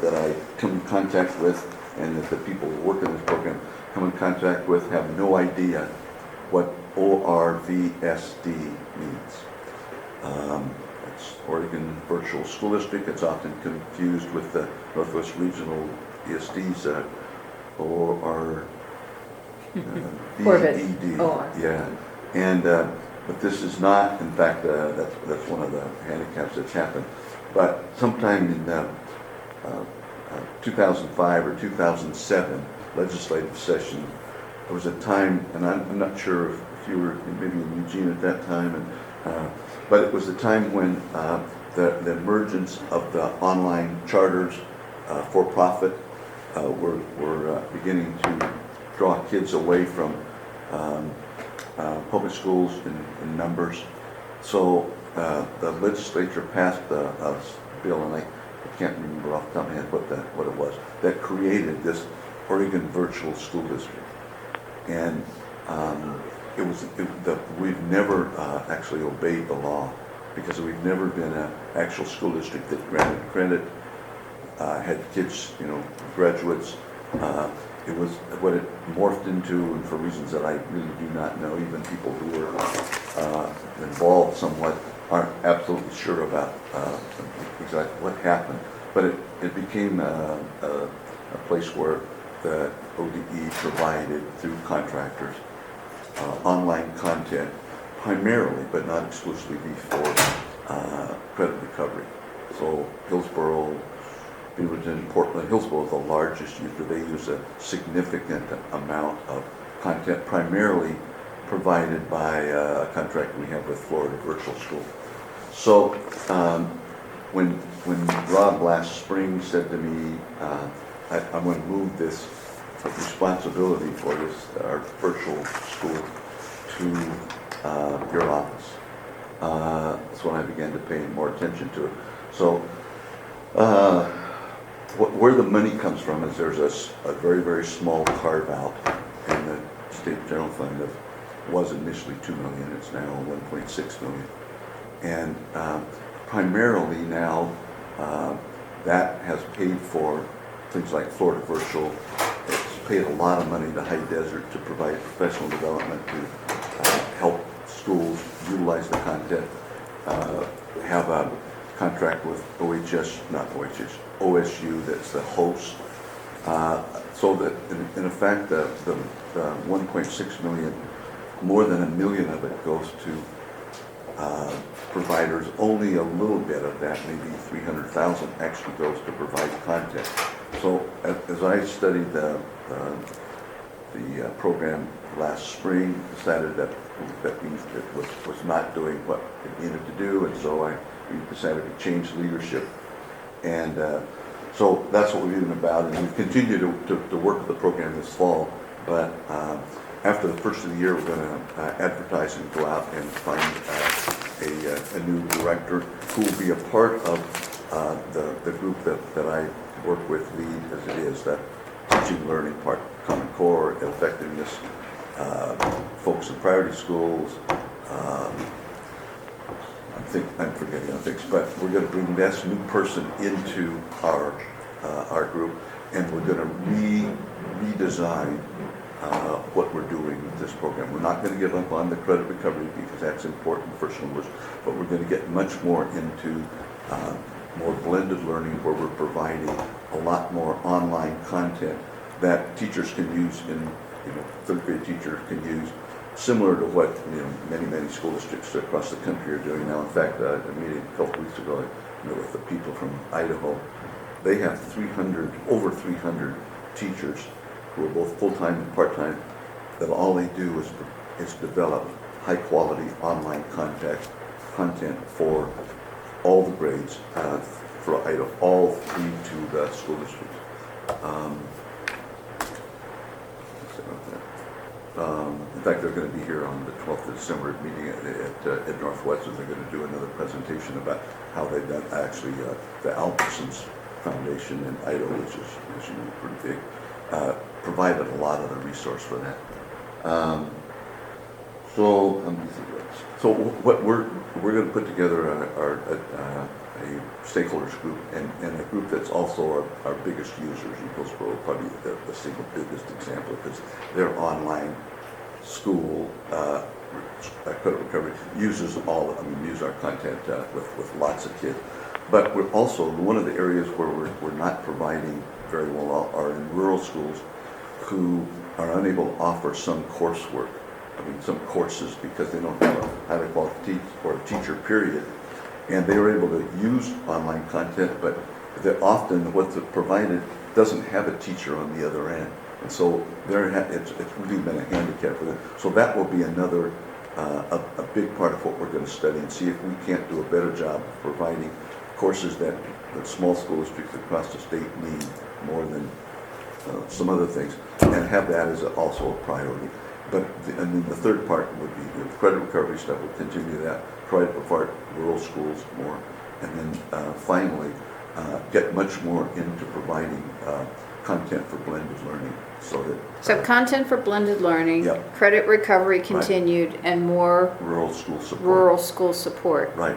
that I come in contact with, and that the people who work in this program come in contact with, have no idea what ORVSD means. It's Oregon Virtual School District. It's often confused with the Northwest Regional ESD's ORVED. Yeah, and but this is not. In fact, that's one of the handicaps that's happened. But sometime in 2005 or 2007 legislative session, there was a time, and I'm not sure if you were maybe in Eugene at that time, but it was the time when the emergence of the online charters for profit were beginning to draw kids away from public schools in numbers. So the legislature passed a bill, and I can't remember off the top of my head what it was, that created this Oregon Virtual School District. And we've never actually obeyed the law, because we've never been an actual school district that granted credit, had kids, graduates. It was what it morphed into, and for reasons that I really do not know, even people who were involved somewhat aren't absolutely sure about exactly what happened. But it became a place where the ODE provided, through contractors, online content, primarily, but not exclusively, for credit recovery. So Hillsborough, Beaverton, Portland, Hillsborough is the largest user. They use a significant amount of content, primarily provided by a contract we have with Florida Virtual School. So when Rob last spring said to me, I'm going to move this responsibility for our virtual school to your office, that's when I began to pay more attention to it. So where the money comes from is there's a very, very small carve out in the state general fund of, was initially $2 million, it's now $1.6 million. And primarily now that has paid for things like Florida Virtual. It's paid a lot of money to High Desert to provide professional development, to help schools utilize the content, have a contract with OSU that's the host. So that in effect the 1.6 million, more than $1 million of it goes to providers. Only a little bit of that, maybe 300,000, actually goes to provide content. So as I studied the program last spring, decided that it was not doing what it needed to do, and so we decided to change leadership. And so that's what we've been about, and we've continued to work with the program this fall. But after the first of the year, we're going to advertise and go out and find a new director who will be a part of the group that I work with, lead as it is, that teaching, learning part, Common Core, effectiveness, folks in priority schools. I'm forgetting other things, but we're going to bring this new person into our group, and we're going to redesign what we're doing with this program. We're not going to give up on the credit recovery because that's important first and foremost, but we're going to get much more into more blended learning, where we're providing a lot more online content that teachers can use third grade teachers can use, similar to what many school districts across the country are doing now. In fact, a meeting a couple weeks ago, with the people from Idaho, they have over 300 teachers who are both full-time and part-time, that all they do is develop high-quality online content for all the grades, for Idaho, all 3 to the school districts. In fact, they're going to be here on the 12th of December meeting at Northwestern. They're going to do another presentation about how they've done actually the Alpersons Foundation in Idaho, which is, as you know, pretty big, provided a lot of the resource for that. So what we're going to put together a stakeholders group, and a group that's also our biggest users in Hillsborough, probably the single biggest example, because their online school credit recovery uses use our content with lots of kids. But we're also, one of the areas where we're not providing very well are in rural schools who are unable to offer some coursework. Some courses, because they don't have a highly qualified teacher, period. And they were able to use online content, but often what's provided doesn't have a teacher on the other end. And so it's really been a handicap for them. So that will be another, a big part of what we're going to study and see if we can't do a better job of providing courses that small school districts across the state need more than some other things, and have that as also a priority. But and then the third part would be the credit recovery stuff. We'll continue that. Try to provide rural schools more, and then finally get much more into providing content for blended learning, so that
So content for blended learning,
Yep.
credit recovery continued, and more
rural school support.
rural school support.
Right.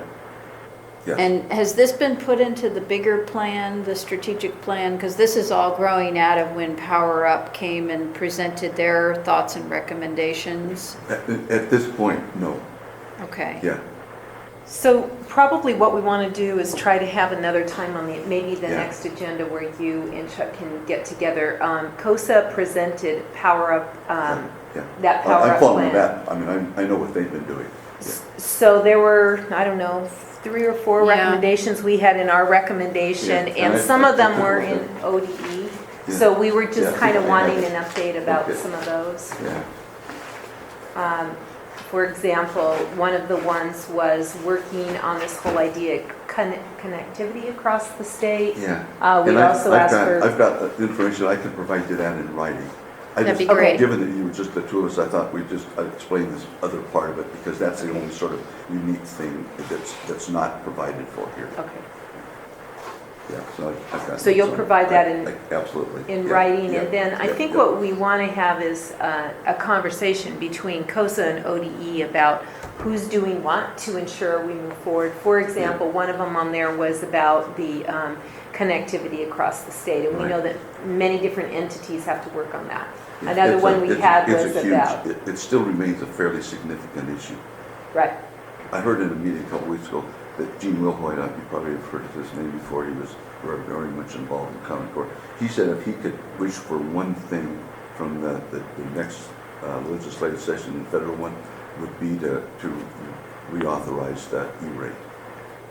Yes.
And has this been put into the bigger plan, the strategic plan? Because this is all growing out of when Power Up came and presented their thoughts and recommendations.
At this point, no.
Okay.
Yeah.
So probably what we want to do is try to have another time on maybe the
Yeah.
next agenda where you and Chuck can get together. COSA presented Power Up,
Yeah.
that Power
I'm
Up
following
plan.
that. I mean, I know what they've been doing. Yeah.
So there were, I don't know, 3 or 4
Yeah.
recommendations we had in our recommendation,
Yeah,
and
and
some of them were
okay.
in ODE.
Yeah.
So we were just
Yeah,
kind of
I
wanting
have
an update about
Okay.
some of those.
Yeah.
For example, one of the ones was working on this whole idea of connectivity across the state.
Yeah.
We
And
also asked for.
I've got information I can provide you that in writing.
That'd be
Okay.
great.
Given that you were just the two of us, I thought I'd explain this other part of it, because that's the only sort of unique thing that's not provided for here.
Okay.
Yeah, so I've got.
So you'll
some-
provide that in-
Absolutely.
in
Yeah,
writing,
yeah,
and then I
yeah,
think
yeah.
what we want to have is a conversation between COSA and ODE about who's doing what to ensure we move forward. For example, one of them on there was about the connectivity across the state, and we
Right.
know that many different entities have to work on that.
Yeah,
Another
it's
one we
it's
had
it's
was
a huge-
about,
It still remains a fairly significant issue.
right,
I heard in a meeting a couple weeks ago that Gene Wilhoit, you probably have heard of his name before, he was very much involved in Common Core. He said if he could wish for one thing from the next legislative session, the federal one, would be to reauthorize the E-rate.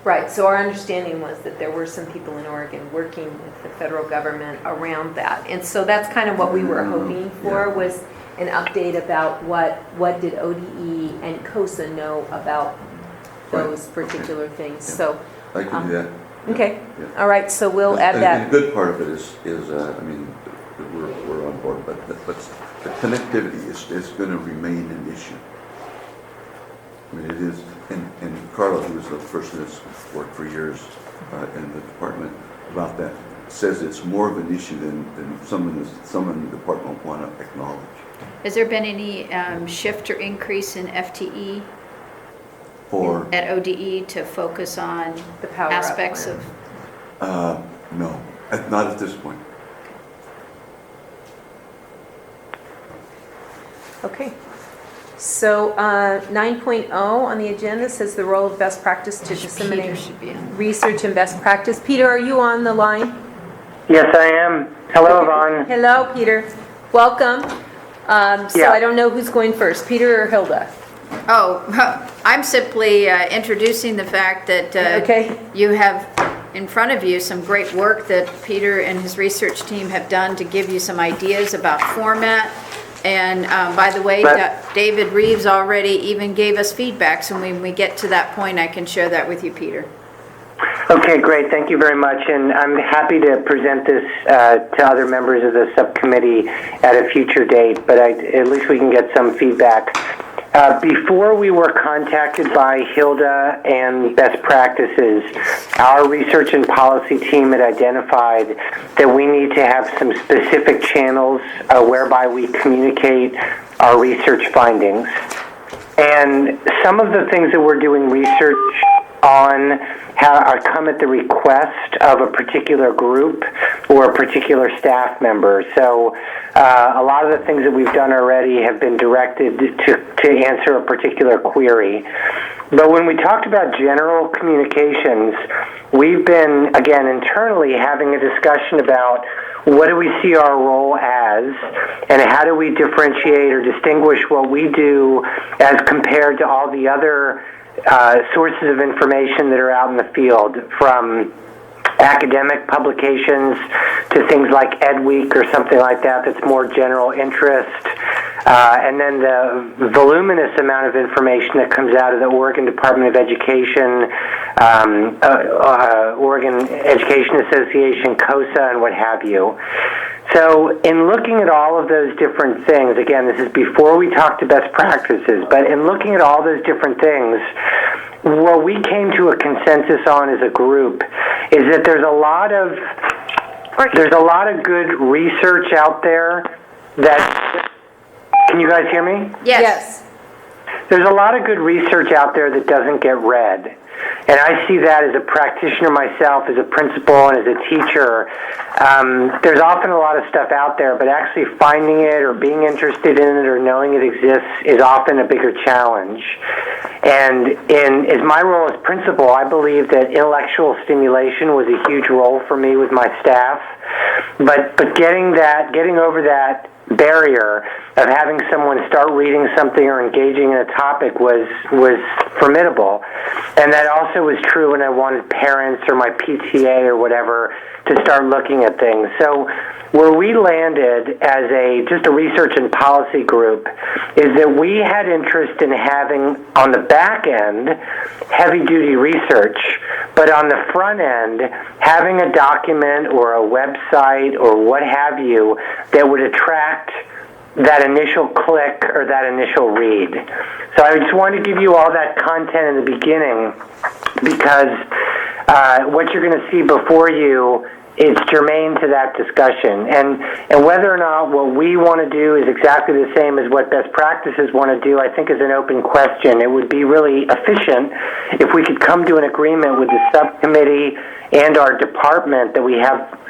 right. So our understanding was that there were some people in Oregon working with the federal government around that. And so that's kind of what we were hoping for,
Yeah.
was an update about what did ODE and COSA know about those
Right.
particular things.
Yeah.
So,
I can do that.
okay,
Yeah.
all right, so we'll add
And
that.
the good part of it is I mean, we're on board, but the connectivity is going to remain an issue. I mean, it is, and Carla, who was the person that's worked for years in the department about that, says it's more of an issue than some in the department want to acknowledge.
Has there been any shift or increase in FTE
Or,
at ODE to focus on
The Power Up
aspects
plan.
of?
no, not at this point.
Okay. So 9.0 on the agenda says the role of best practice to
Peter
disseminate
should be on.
research and best practice. Peter, are you on the line?
Yes, I am. Hello, Yvonne.
Hello, Peter. Welcome. So
Yeah.
I don't know who's going first, Peter or Hilda?
Oh, I'm simply introducing the fact that
Okay.
you have in front of you some great work that Peter and his research team have done to give you some ideas about format. And by the way, David Reeves already even gave us feedback, so when we get to that point, I can share that with you, Peter.
Okay, great. Thank you very much. And I'm happy to present this to other members of the subcommittee at a future date, but at least we can get some feedback. Before we were contacted by Hilda and Best Practices, our research and policy team had identified that we need to have some specific channels whereby we communicate our research findings. And some of the things that we're doing research on come at the request of a particular group or a particular staff member. So a lot of the things that we've done already have been directed to answer a particular query. But when we talked about general communications, we've been, again, internally having a discussion about what do we see our role as, and how do we differentiate or distinguish what we do as compared to all the other sources of information that are out in the field, from academic publications to things like Ed Week or something like that that's more general interest. And then the voluminous amount of information that comes out of the Oregon Department of Education, Oregon Education Association, COSA, and what have you. So in looking at all of those different things, again, this is before we talk to best practices, but in looking at all those different things, what we came to a consensus on as a group is that there's a lot of good research out there that, can you guys hear me?
Yes.
There's a lot of good research out there that doesn't get read. And I see that as a practitioner myself, as a principal, and as a teacher. There's often a lot of stuff out there, but actually finding it or being interested in it or knowing it exists is often a bigger challenge. And as my role as principal, I believe that intellectual stimulation was a huge role for me with my staff. But getting over that barrier of having someone start reading something or engaging in a topic was formidable. And that also was true when I wanted parents or my PTA or whatever to start looking at things. So where we landed as just a research and policy group is that we had interest in having, on the back end, heavy-duty research, but on the front end, having a document or a website or what have you that would attract that initial click or that initial read. So I just wanted to give you all that content in the beginning because what you're going to see before you is germane to that discussion. And whether or not what we want to do is exactly the same as what best practices want to do, I think is an open question. It would be really efficient if we could come to an agreement with the subcommittee and our department that we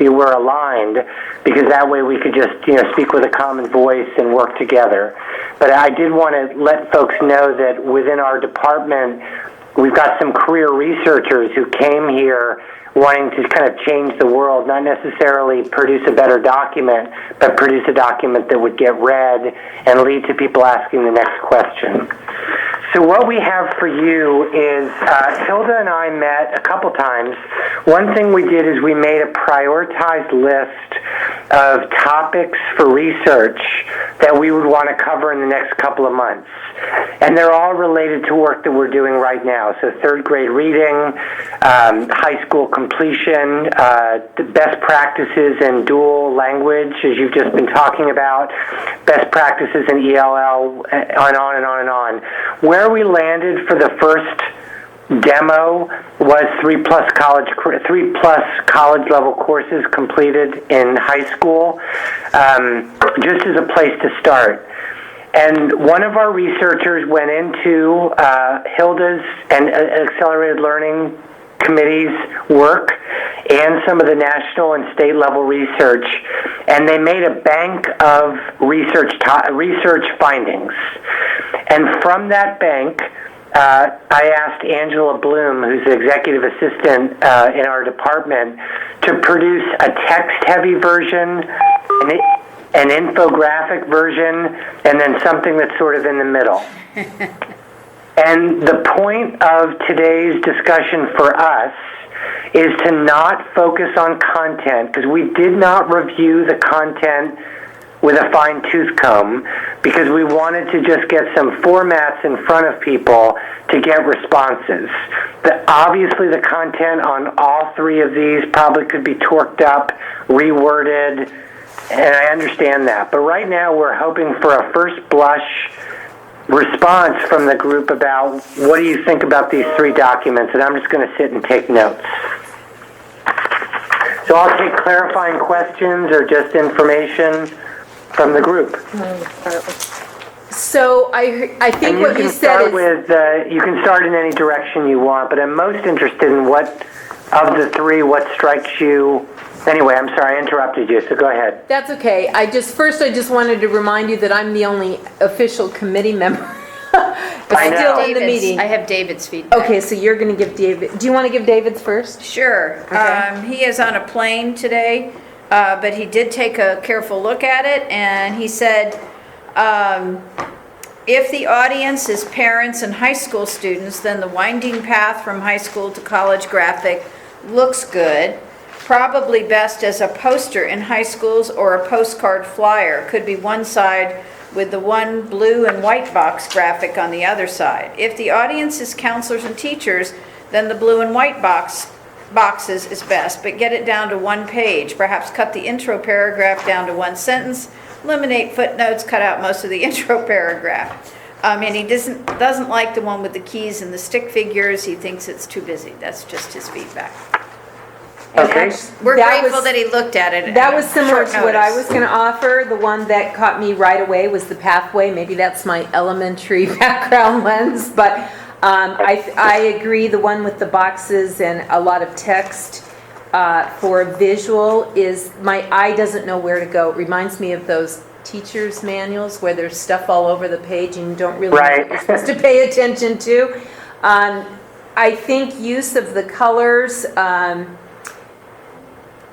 were aligned, because that way we could just speak with a common voice and work together. But I did want to let folks know that within our department, we've got some career researchers who came here wanting to kind of change the world, not necessarily produce a better document, but produce a document that would get read and lead to people asking the next question. So what we have for you is, Hilda and I met a couple times. One thing we did is we made a prioritized list of topics for research that we would want to cover in the next couple of months. And they're all related to work that we're doing right now. So third grade reading, high school completion, best practices in dual language, as you've just been talking about, best practices in ELL, on and on and on. Where we landed for the first demo was 3+ college level courses completed in high school, just as a place to start. And one of our researchers went into Hilda's and Accelerated Learning Committee's work and some of the national and state level research, and they made a bank of research findings. And from that bank, I asked Angela Bloom, who's the executive assistant in our department, to produce a text-heavy version, an infographic version, and then something that's sort of in the middle. And the point of today's discussion for us is to not focus on content, because we did not review the content with a fine-tooth comb, because we wanted to just get some formats in front of people to get responses. Obviously, the content on all three of these probably could be torqued up, reworded, and I understand that. But right now, we're hoping for a first blush response from the group about what do you think about these three documents, and I'm just going to sit and take notes. So I'll take clarifying questions or just information from the group.
So I think
and
what you said is...
you can start in any direction you want, but I'm most interested in what, of the three, what strikes you. Anyway, I'm sorry, I interrupted you, so go ahead.
That's okay. I just wanted to remind you that I'm the only official committee member still in the meeting.
I have David's feedback.
Okay, so you're going to give David... Do you want to give David's first?
Sure.
Okay.
He is on a plane today, but he did take a careful look at it, and he said, if the audience is parents and high school students, then the winding path from high school to college graphic looks good. probably best as a poster in high schools or a postcard flyer. Could be one side with the one blue and white box graphic on the other side. If the audience is counselors and teachers, then the blue and white boxes is best, but get it down to one page. Perhaps cut the intro paragraph down to one sentence, eliminate footnotes, cut out most of the intro paragraph. And he doesn't like the one with the keys and the stick figures. He thinks it's too busy. That's just his feedback.
Okay.
We're
That
grateful
was-
that he looked at it.
That
at
was similar
short
to what I
notice.
was going to offer. The one that caught me right away was the pathway. Maybe that's my elementary background lens, but I agree. The one with the boxes and a lot of text for visual is, my eye doesn't know where to go. It reminds me of those teacher's manuals where there's stuff all over the page and you don't really know
Right.
what you're supposed to pay attention to. I think use of the colors,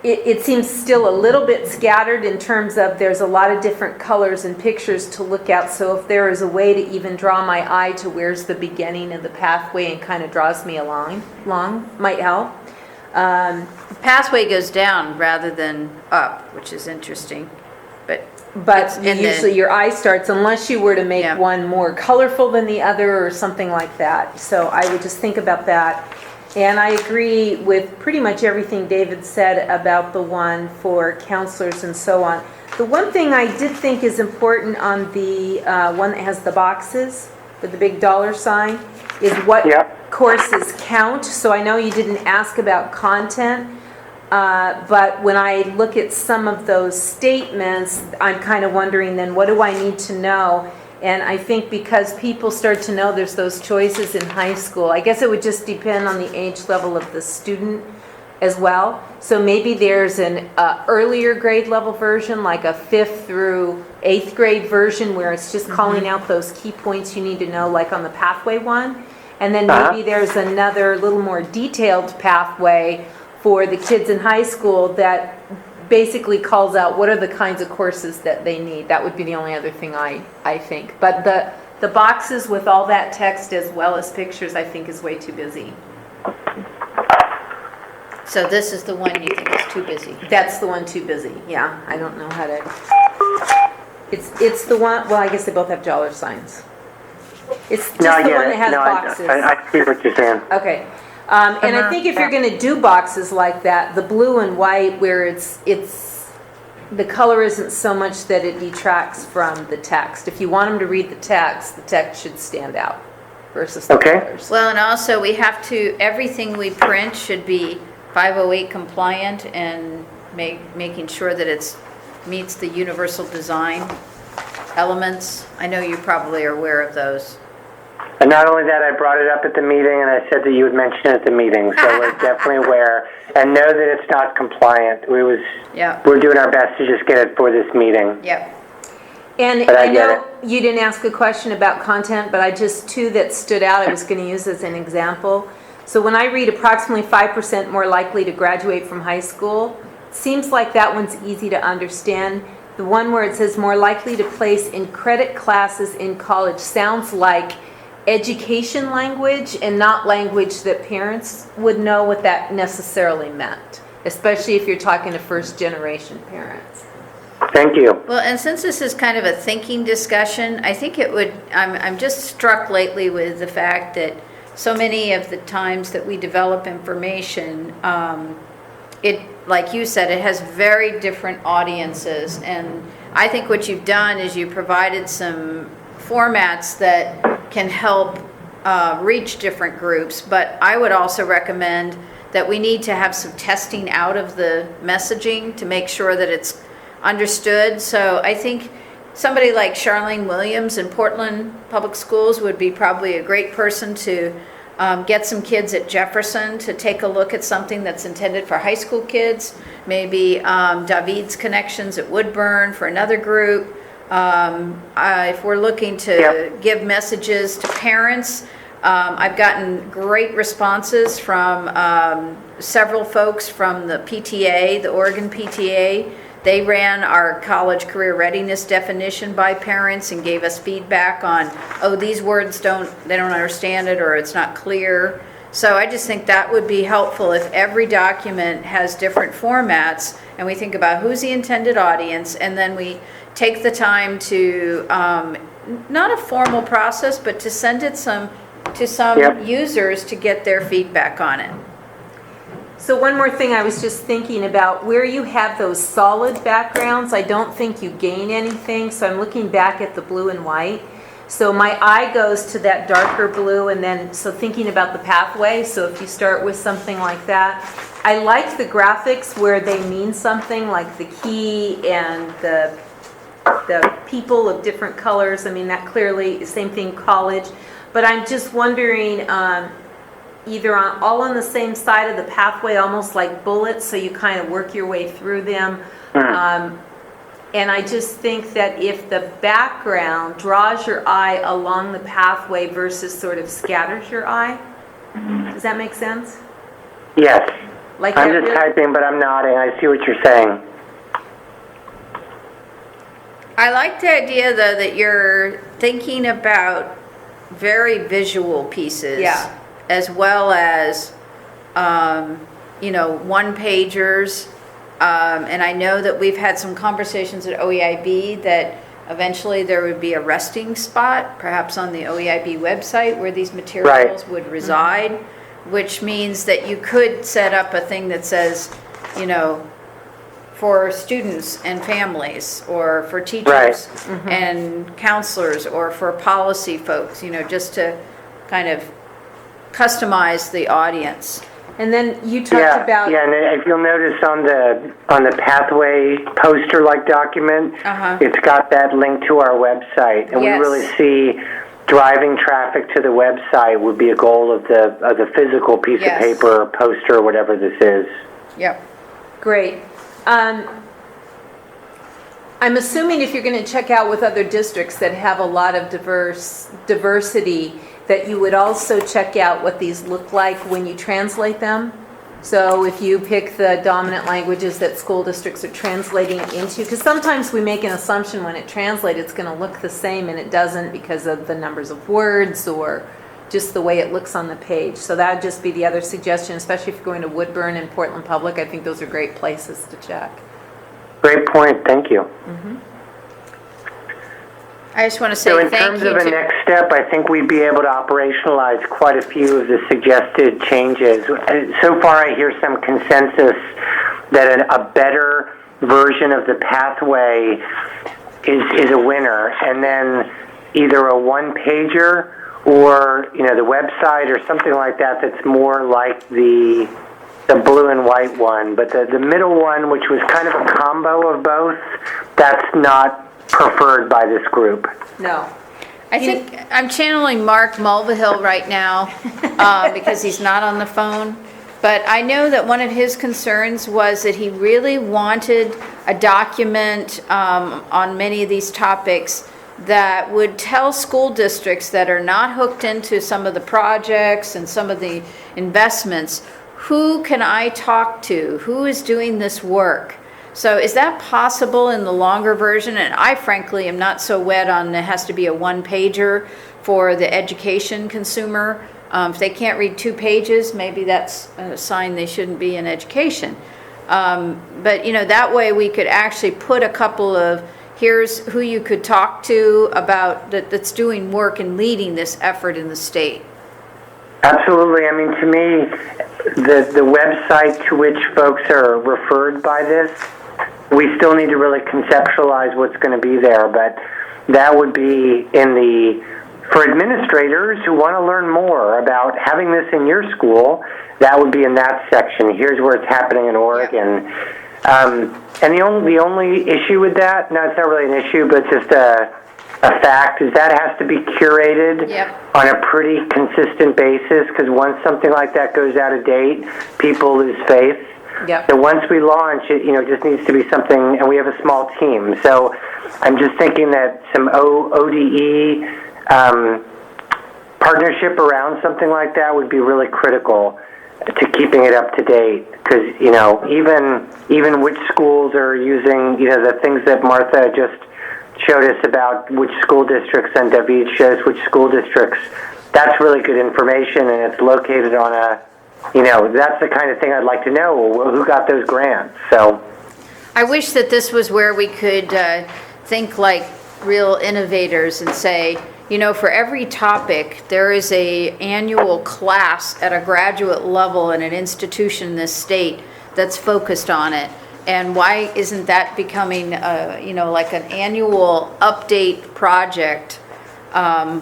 it seems still a little bit scattered in terms of there's a lot of different colors and pictures to look at. So if there is a way to even draw my eye to where's the beginning of the pathway and kind of draws me along might help.
The pathway goes down rather than up, which is interesting.
But
And
usually your eye starts, unless you were to make
Yeah.
one more colorful than the other or something like that. So I would just think about that. And I agree with pretty much everything David said about the one for counselors and so on. The one thing I did think is important on the one that has the boxes with the big dollar sign is what
Yep.
courses count. So I know you didn't ask about content. But when I look at some of those statements, I'm kind of wondering then, what do I need to know? And I think because people start to know there's those choices in high school, I guess it would just depend on the age level of the student as well. So maybe there's an earlier grade level version, like a 5th through 8th grade version, where it's just calling out those key points you need to know, like on the pathway one. And then maybe there's another little more detailed pathway for the kids in high school that basically calls out what are the kinds of courses that they need. That would be the only other thing I think. But the boxes with all that text as well as pictures, I think is way too busy.
So this is the one you think is too busy.
That's the one too busy, yeah. I don't know how to, it's the one, well, I guess they both have dollar signs. It's just
No, I
the
get
one
it.
that has
No,
boxes.
I see what you're saying.
Okay. And I think if you're going to do boxes like that, the blue and white where it's the color isn't so much that it detracts from the text. If you want them to read the text should stand out versus the
Okay.
colors.
Well, and also we have to, everything we print should be 508 compliant and making sure that it meets the universal design elements. I know you probably are aware of those.
And not only that, I brought it up at the meeting, and I said that you would mention it at the meeting, so we're definitely aware, and know that it's not compliant.
Yeah.
We're doing our best to just get it for this meeting.
Yep.
And
But I
I
get
know you didn't ask a question about content, but I just, two that stood out I was going to use as an example. So when I read approximately 5% more likely to graduate from high school, seems like that one's easy to understand. The one where it says more likely to place in credit classes in college sounds like education language and not language that parents would know what that necessarily meant, especially if you're talking to first generation parents.
Thank you.
Well, and since this is kind of a thinking discussion, I think it would, I'm just struck lately with the fact that so many of the times that we develop information, it, like you said, it has very different audiences. And I think what you've done is you provided some formats that can help reach different groups. But I would also recommend that we need to have some testing out of the messaging to make sure that it's understood. So I think somebody like Charlene Williams in Portland Public Schools would be probably a great person to get some kids at Jefferson to take a look at something that's intended for high school kids. Maybe David's Connections at Woodburn for another group. If we're looking to give messages to parents, I've gotten great responses from several folks from the PTA, the Oregon PTA. They ran our college career readiness definition by parents and gave us feedback on, oh, these words they don't understand it, or it's not clear. So I just think that would be helpful if every document has different formats, and we think about who's the intended audience, and then we take the time to, not a formal process, but to send it to some
Yep.
users to get their feedback on it.
So one more thing I was just thinking about, where you have those solid backgrounds, I don't think you gain anything, so I'm looking back at the blue and white. So my eye goes to that darker blue, and then, so thinking about the pathway, so if you start with something like that. I like the graphics where they mean something, like the key and the people of different colors. I mean, that clearly, same thing, college. But I'm just wondering, either all on the same side of the pathway, almost like bullets, so you kind of work your way through them. And I just think that if the background draws your eye along the pathway versus sort of scatters your eye, does that make sense?
Yes.
Like
I'm
that
just
really-
typing, but I'm nodding. I see what you're saying.
I like the idea, though, that you're thinking about very visual pieces.
Yeah.
As well as, one-pagers. And I know that we've had some conversations at OEIB that eventually there would be a resting spot, perhaps on the OEIB website, where these materials would reside, which means that you could set up a thing that says, for students and families, or for teachers and counselors, or for policy folks, just to kind of customize the audience.
And then you talked about...
Yeah, and if you'll notice on the pathway poster-like document, it's got that link to our website, and
Yes.
we really see driving traffic to the website would be a goal of the physical piece
Yes.
of paper, or poster, or whatever this is.
Yep.
Great. I'm assuming if you're going to check out with other districts that have a lot of diversity, that you would also check out what these look like when you translate them. So if you pick the dominant languages that school districts are translating into, because sometimes we make an assumption when it translates it's going to look the same, and it doesn't because of the numbers of words or just the way it looks on the page. So that would just be the other suggestion, especially if you're going to Woodburn and Portland Public. I think those are great places to check.
Great point. Thank you.
I just want to say
So in
thank
terms
you
of a
to...
next step, I think we'd be able to operationalize quite a few of the suggested changes. So far, I hear some consensus that a better version of the pathway is a winner, and then either a one-pager or the website or something like that that's more like the blue and white one. But the middle one, which was kind of a combo of both, that's not preferred by this group.
No.
I think I'm channeling Mark Mulvihill right now because he's not on the phone. But I know that one of his concerns was that he really wanted a document on many of these topics that would tell school districts that are not hooked into some of the projects and some of the investments, who can I talk to? Who is doing this work? So is that possible in the longer version? And I frankly am not so wed on it has to be a one-pager for the education consumer. If they can't read 2 pages, maybe that's a sign they shouldn't be in education. But that way we could actually put a couple of, here's who you could talk to about that's doing work and leading this effort in the state.
Absolutely. I mean, to me, the website to which folks are referred by this, we still need to really conceptualize what's going to be there, but that would be for administrators who want to learn more about having this in your school, that would be in that section. Here's where it's happening in Oregon. And the only issue with that, no, it's not really an issue, but it's just a fact, is that has to be curated on a pretty consistent basis, because once something like that goes out of date, people lose faith. So once we launch, it just needs to be something, and we have a small team. So I'm just thinking that some ODE partnership around something like that would be really critical to keeping it up to date. Because even which schools are using the things that Martha just showed us about which school districts, and David shows which school districts. That's really good information, and it's located on a, that's the kind of thing I'd like to know. Well, who got those grants? So,
I wish that this was where we could think like real innovators and say, for every topic, there is a annual class at a graduate level in an institution in this state that's focused on it. And why isn't that becoming, like an annual update project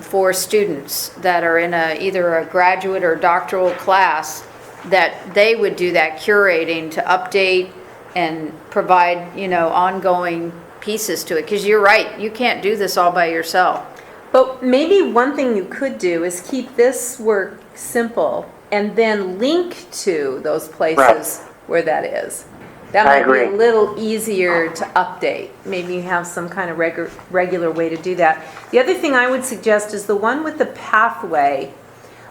for students that are in either a graduate or doctoral class, that they would do that curating to update and provide, ongoing pieces to it? Because you're right, you can't do this all by yourself.
But maybe one thing you could do is keep this work simple and then link to those places where that is. That might be a little easier to update. Maybe you have some kind of regular way to do that. The other thing I would suggest is the one with the pathway.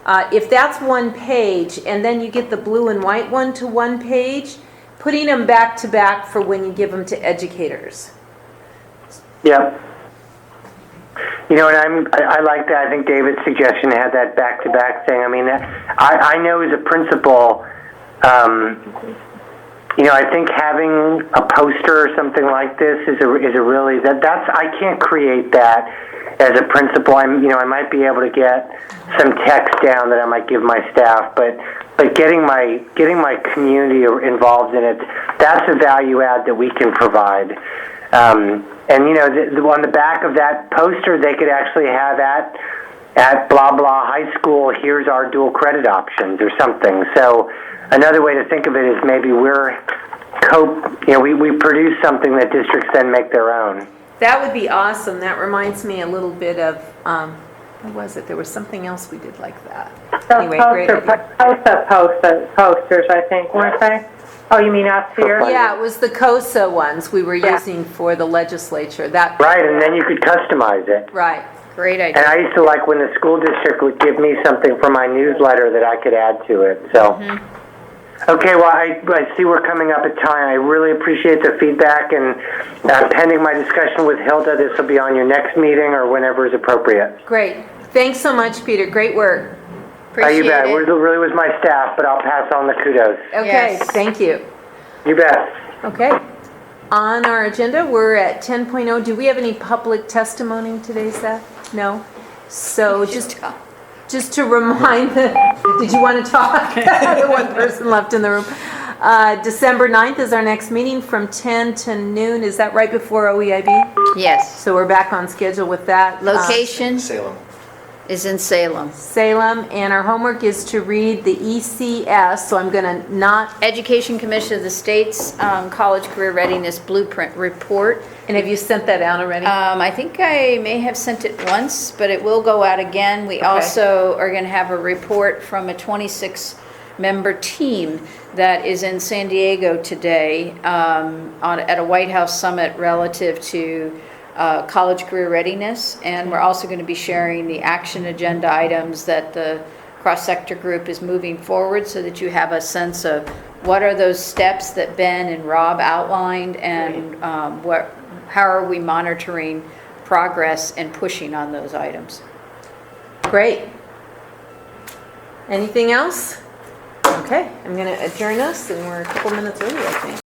If that's one page and then you get the blue and white one to one page, putting them back to back for when you give them to educators.
yeah. And I like that. I think David's suggestion to have that back-to-back thing. I mean, I know as a principal, I think having a poster or something like this is a really that's I can't create that as a principal. I might be able to get some text down that I might give my staff, but getting my community involved in it, that's a value add that we can provide. On the back of that poster, they could actually have at blah blah high school, here's our dual credit options or something. So another way to think of it is maybe we produce something that districts then make their own.
That would be awesome. That reminds me a little bit of, what was it? There was something else we did like that. Anyway, great idea.
Posters, I think, weren't they? Oh, you mean us here?
Yeah, it was the COSA ones we were using for the legislature.
Right, and then you could customize it.
Right.
Great idea.
And I used to like when the school district would give me something for my newsletter that I could add to it. So, Okay, well, I see we're coming up at time. I really appreciate the feedback, and pending my discussion with Hilda, this will be on your next meeting or whenever is appropriate.
Great. Thanks so much, Peter. Great work.
Appreciate
you bet.
it.
It really was my staff, but I'll pass on the kudos.
Okay,
Yes.
thank you.
You bet.
Okay. On our agenda, we're at 10.0. Do we have any public testimony today, Seth? No? So just to remind, did you want to talk? The one person left in the room. December 9th is our next meeting from 10 to noon. Is that right before OEIB?
Yes.
So we're back on schedule with that.
Location
Salem.
is in Salem.
Salem, and our homework is to read the ECS, so I'm going to not,
Education Commission of the State's College Career Readiness Blueprint Report.
and have you sent that out already?
I think I may have sent it once, but it will go out again. We also are going to have a report from a 26-member team that is in San Diego today at a White House summit relative to college career readiness, and we're also going to be sharing the action agenda items that the cross-sector group is moving forward, so that you have a sense of what are those steps that Ben and Rob outlined, and how are we monitoring progress and pushing on those items.
Great. Anything else? Okay, I'm going to adjourn us, and we're a couple minutes early, I think.